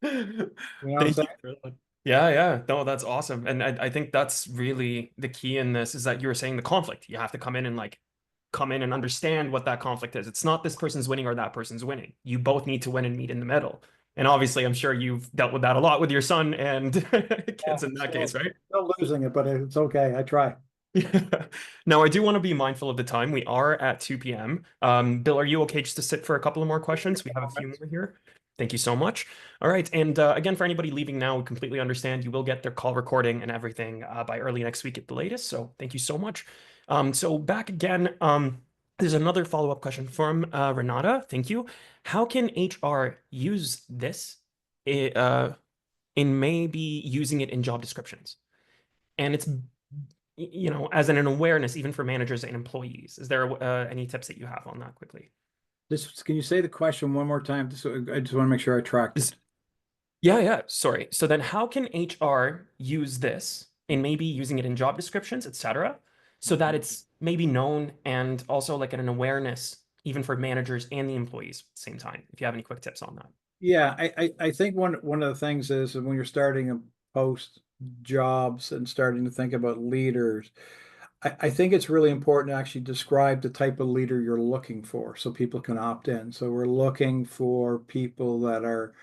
[SPEAKER 3] Thank you for that. Yeah. No, that's awesome. And I think that's really the key in this, is that you were saying the conflict. You have to come in and understand what that conflict is. It's not this person's winning or that person's winning. You both need to win and meet in the middle. And obviously, I'm sure you've dealt with that a lot with your son and kids in that case, right?
[SPEAKER 2] Still losing it, but it's okay. I try.
[SPEAKER 3] Now, I do want to be mindful of the time. We are at 2 p.m. Bill, are you okay just to sit for a couple of more questions? We have a few more here. Thank you so much. All right. And again, for anybody leaving now, we completely understand. You will get their call recording and everything by early next week at the latest. So thank you so much. So back again, there's another follow-up question from Renata. Thank you. How can HR use this in maybe using it in job descriptions? And it's, as an awareness, even for managers and employees. Is there any tips that you have on that quickly?
[SPEAKER 2] Can you say the question one more time? I just want to make sure I tracked it.
[SPEAKER 3] Yeah. Sorry. So then how can HR use this in maybe using it in job descriptions, etc., so that it's maybe known and also like an awareness even for managers and the employees at the same time? If you have any quick tips on that.
[SPEAKER 2] Yeah, I think one of the things is when you're starting to post jobs and starting to think about leaders, I think it's really important to actually describe the type of leader you're looking for so people can opt in. So we're looking for people that are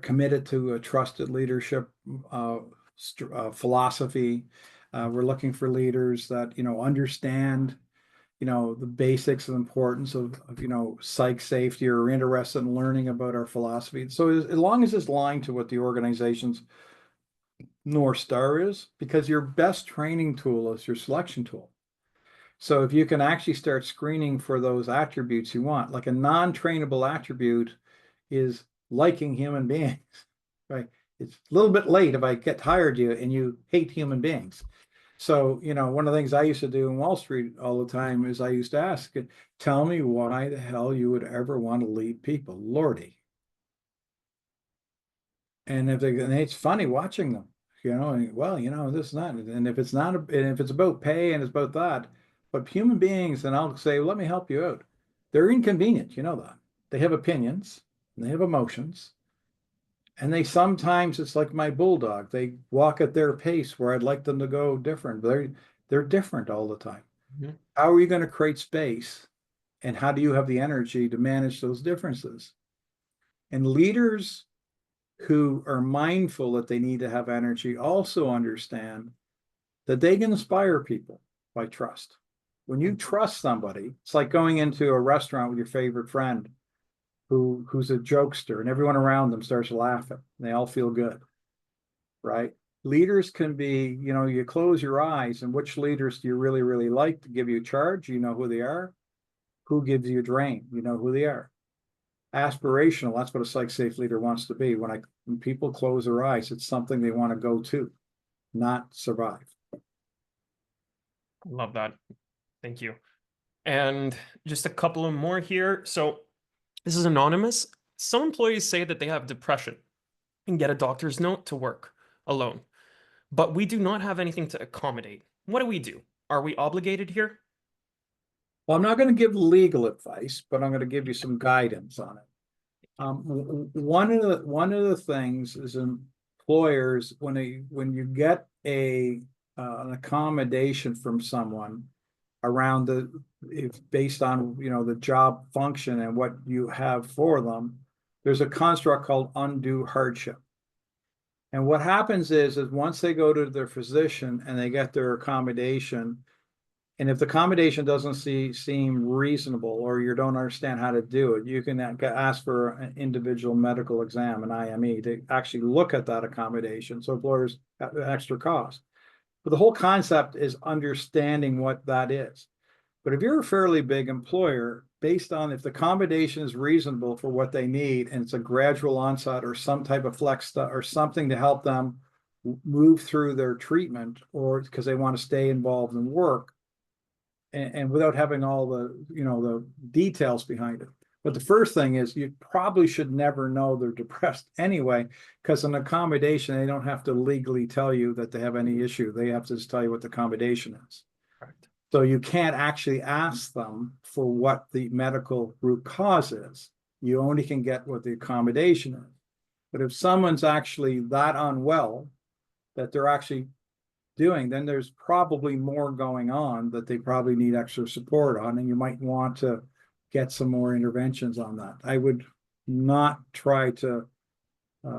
[SPEAKER 2] committed to a trusted leadership philosophy. We're looking for leaders that understand the basics of importance of psych safety, or interested in learning about our philosophy. So as long as it's aligned to what the organization's North Star is, because your best training tool is your selection tool. So if you can actually start screening for those attributes you want, like a non-trainable attribute is liking human beings, right? It's a little bit late if I hired you and you hate human beings. So, one of the things I used to do in Wall Street all the time is I used to ask, tell me why the hell you would ever want to lead people, Lordy. And it's funny watching them, this and that. And if it's not, and if it's about pay and it's about that, but human beings, and I'll say, let me help you out. They're inconvenient, that. They have opinions and they have emotions. And they sometimes, it's like my bulldog, they walk at their pace where I'd like them to go different. They're different all the time. Mm-hmm. How are you going to create space? And how do you have the energy to manage those differences? And leaders who are mindful that they need to have energy also understand that they can inspire people by trust. When you trust somebody, it's like going into a restaurant with your favorite friend who's a jokester, and everyone around them starts laughing. They all feel good, right? Leaders can be, you close your eyes, and which leaders do you really, really like to give you charge? You know who they are. Who gives you a drain? You know who they are. Aspirational, that's what a psych safe leader wants to be. When people close their eyes, it's something they want to go to, not survive.
[SPEAKER 3] Love that. Thank you. And just a couple of more here. So this is anonymous. Some employees say that they have depression and get a doctor's note to work alone, but we do not have anything to accommodate. What do we do? Are we obligated here?
[SPEAKER 2] Well, I'm not going to give legal advice, but I'm going to give you some guidance on it. One of the things is employers, when you get an accommodation from someone around based on the job function and what you have for them, there's a construct called undue hardship. And what happens is once they go to their physician and they get their accommodation, and if the accommodation doesn't seem reasonable, or you don't understand how to do it, you can ask for an individual medical exam, an IME, to actually look at that accommodation. So employers have an extra cost. But the whole concept is understanding what that is. But if you're a fairly big employer, based on if the accommodation is reasonable for what they need, and it's a gradual onset or some type of flex or something to help them move through their treatment, or because they want to stay involved in work, and without having all the details behind it. But the first thing is, you probably should never know they're depressed anyway, because an accommodation, they don't have to legally tell you that they have any issue. They have to just tell you what the accommodation is.
[SPEAKER 3] Right.
[SPEAKER 2] So you can't actually ask them for what the medical root cause is. You only can get what the accommodation is. But if someone's actually that unwell that they're actually doing, then there's probably more going on that they probably need extra support on, and you might want to get some more interventions on that. I would not try to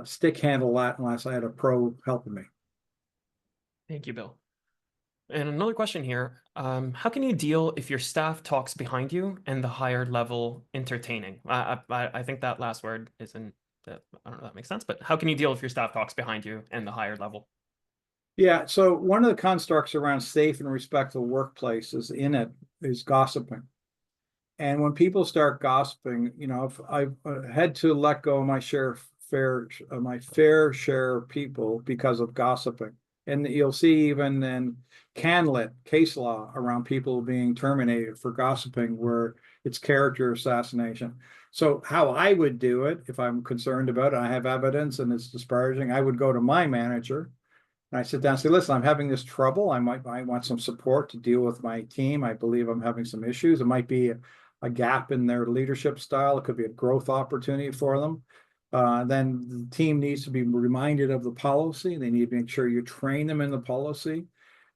[SPEAKER 2] stick handle that unless I had a pro helping me.
[SPEAKER 3] Thank you, Bill. And another question here. How can you deal if your staff talks behind you and the higher level entertaining? I think that last word isn't, I don't know if that makes sense, but how can you deal if your staff talks behind you and the higher level?
[SPEAKER 2] Yeah, so one of the constructs around safe and respectful workplaces is gossiping. And when people start gossiping, if I've had to let go of my fair share of people because of gossiping. And you'll see even in CanLit case law around people being terminated for gossiping, where it's character assassination. So how I would do it, if I'm concerned about it, I have evidence and it's disparaging, I would go to my manager and I sit down and say, listen, I'm having this trouble. I want some support to deal with my team. I believe I'm having some issues. It might be a gap in their leadership style. It could be a growth opportunity for them. Then the team needs to be reminded of the policy. They need to make sure you train them in the policy.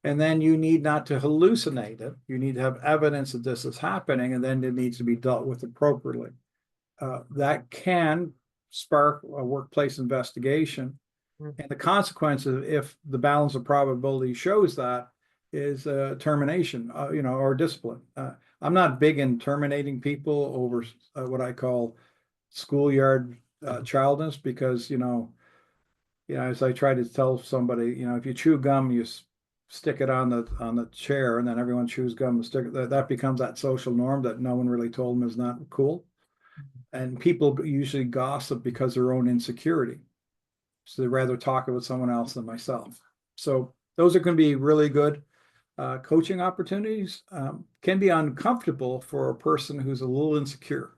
[SPEAKER 2] And then you need not to hallucinate it. You need to have evidence that this is happening, and then it needs to be dealt with appropriately. That can spark a workplace investigation. And the consequences, if the balance of probability shows that, is termination, or discipline. I'm not big in terminating people over what I call schoolyard childness, because as I try to tell somebody, if you chew gum, you stick it on the chair, and then everyone chews gum and stick it. That becomes that social norm that no one really told them is not cool. And people usually gossip because of their own insecurity. So they'd rather talk about someone else than myself. So those are going to be really good coaching opportunities. Can be uncomfortable for a person who's a little insecure.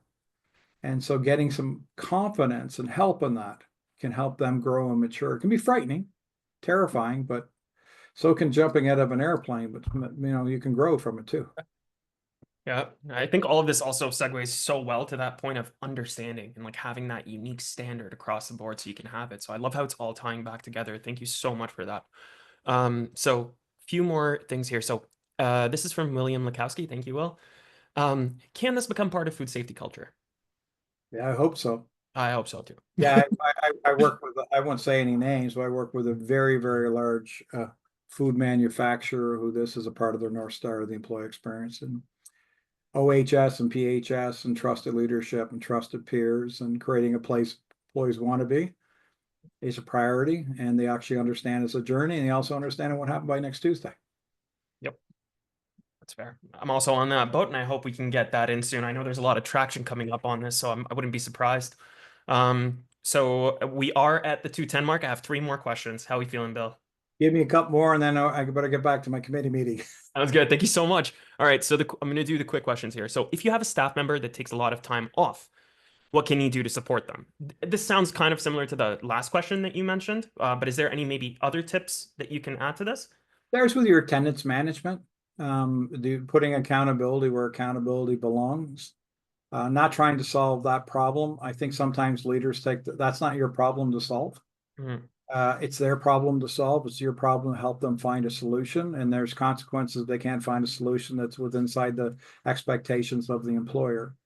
[SPEAKER 2] And so getting some confidence and help in that can help them grow and mature. It can be frightening, terrifying, but so can jumping out of an airplane, but you can grow from it too.
[SPEAKER 3] Yeah, I think all of this also segues so well to that point of understanding and like having that unique standard across the board so you can have it. So I love how it's all tying back together. Thank you so much for that. So few more things here. So this is from William Lakowski. Thank you, Will. Can this become part of food safety culture?
[SPEAKER 2] Yeah, I hope so.
[SPEAKER 3] I hope so too.
[SPEAKER 2] Yeah, I work with, I won't say any names, but I work with a very, very large food manufacturer who this is a part of their North Star of the employee experience, and OHS and PHS and trusted leadership and trusted peers and creating a place employees want to be is a priority, and they actually understand it's a journey, and they also understand what happened by next Tuesday.
[SPEAKER 3] Yep. That's fair. I'm also on that boat, and I hope we can get that in soon. I know there's a lot of traction coming up on this, so I wouldn't be surprised. So we are at the 2:10 mark. I have 3 more questions. How are we feeling, Bill?
[SPEAKER 2] Give me a couple more, and then I better get back to my committee meeting.
[SPEAKER 3] Sounds good. Thank you so much. All right, so I'm going to do the quick questions here. So if you have a staff member that takes a lot of time off, what can you do to support them? This sounds kind of similar to the last question that you mentioned, but is there any maybe other tips that you can add to this?
[SPEAKER 2] There's with your attendance management, putting accountability where accountability belongs. Not trying to solve that problem. I think sometimes leaders that's not your problem to solve.
[SPEAKER 3] Mhm.
[SPEAKER 2] It's their problem to solve. It's your problem to help them find a solution. And there's consequences if they can't find a solution that's inside the expectations of the employer.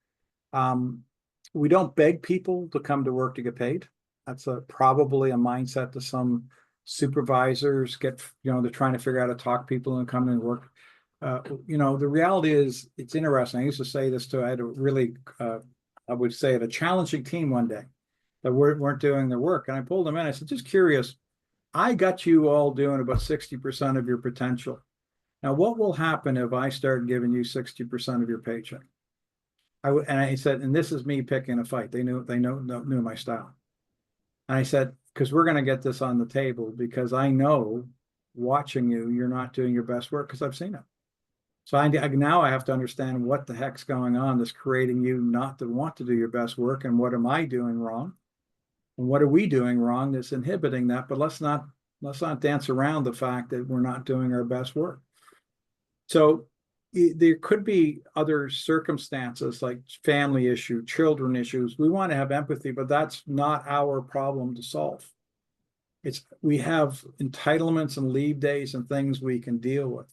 [SPEAKER 2] We don't beg people to come to work to get paid. That's probably a mindset to some supervisors they're trying to figure out how to talk people and come and work. The reality is, it's interesting. I used to say this I had a really, I would say, a challenging team one day that weren't doing their work. And I pulled them in. I said, just curious, I got you all doing about 60% of your potential. Now, what will happen if I start giving you 60% of your paycheck? And I said, and this is me picking a fight. They knew my style. And I said, because we're going to get this on the table, because I know watching you're not doing your best work, because I've seen it. So now I have to understand what the heck's going on that's creating you not to want to do your best work, and what am I doing wrong? And what are we doing wrong that's inhibiting that? But let's not dance around the fact that we're not doing our best work. So there could be other circumstances like family issue, children issues. We want to have empathy, but that's not our problem to solve. We have entitlements and leave days and things we can deal with.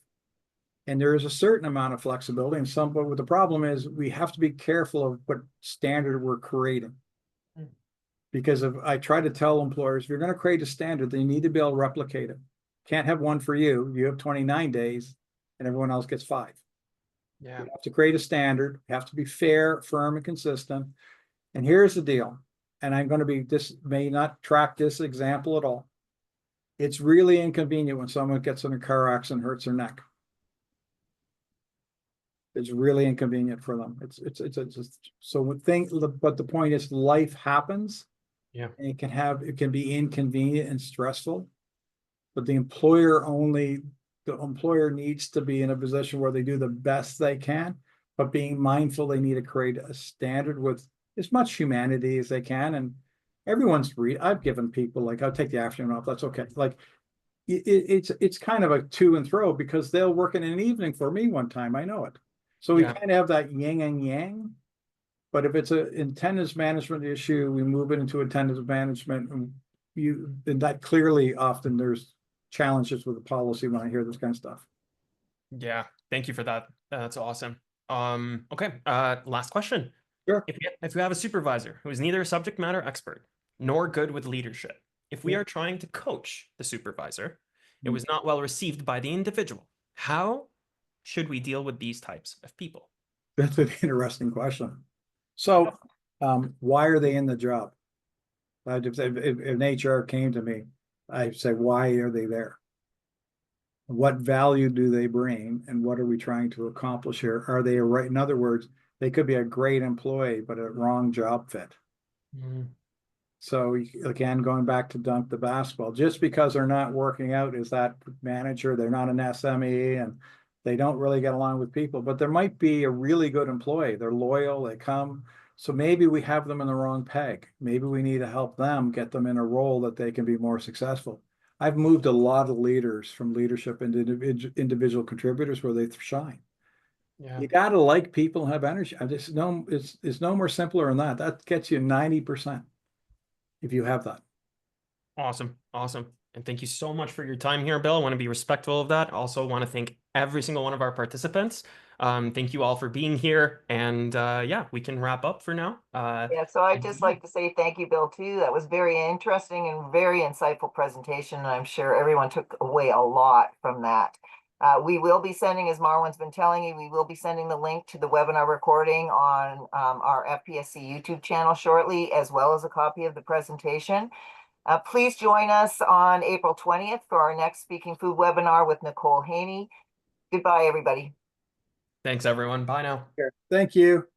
[SPEAKER 2] And there is a certain amount of flexibility, but what the problem is, we have to be careful of what standard we're creating. Because if I try to tell employers, if you're going to create a standard, then you need to be able to replicate it. Can't have one for you. You have 29 days and everyone else gets 5.
[SPEAKER 3] Yeah.
[SPEAKER 2] You have to create a standard. You have to be fair, firm, and consistent. And here's the deal. And this may not track this example at all. It's really inconvenient when someone gets in a car accident and hurts their neck. It's really inconvenient for them. But the point is, life happens.
[SPEAKER 3] Yeah.
[SPEAKER 2] And it can be inconvenient and stressful, but the employer needs to be in a position where they do the best they can, but being mindful they need to create a standard with as much humanity as they can. And I've given people, like, I'll take the afternoon off. That's okay. Like, it's kind of a to and fro, because they'll work in an evening for me one time. I know it. So we kind of have that yin and yang. But if it's an attendance management issue, we move it into attendance management, and that clearly often there's challenges with the policy when I hear this kind of stuff.
[SPEAKER 3] Yeah, thank you for that. That's awesome. Okay, last question.
[SPEAKER 2] Sure.
[SPEAKER 3] If you have a supervisor who is neither a subject matter expert nor good with leadership, if we are trying to coach the supervisor, it was not well received by the individual, how should we deal with these types of people?
[SPEAKER 2] That's an interesting question. So, why are they in the job? If an HR came to me, I'd say, why are they there? What value do they bring, and what are we trying to accomplish here? Are they in other words, they could be a great employee, but a wrong job fit. So again, going back to dunk the basketball, just because they're not working out as that manager, they're not an SME, and they don't really get along with people, but there might be a really good employee. They're loyal, they come. So maybe we have them in the wrong peg. Maybe we need to help them, get them in a role that they can be more successful. I've moved a lot of leaders from leadership into individual contributors where they shine.
[SPEAKER 3] Yeah.
[SPEAKER 2] You got to like people and have energy. It's no more simpler than that. That gets you 90% if you have that.
[SPEAKER 3] Awesome. And thank you so much for your time here, Bill. I want to be respectful of that. Also want to thank every single one of our participants. Thank you all for being here. And yeah, we can wrap up for now.
[SPEAKER 1] Yeah, so I'd just like to say thank you, Bill, too. That was very interesting and very insightful presentation. And I'm sure everyone took away a lot from that. We will be sending, as Marwan's been telling you, we will be sending the link to the webinar recording on our FPSC YouTube channel shortly, as well as a copy of the presentation. Please join us on April 20th for our next Speaking Food webinar with Nicole Haney. Goodbye, everybody.
[SPEAKER 3] Thanks, everyone. Bye now.
[SPEAKER 2] Thank you.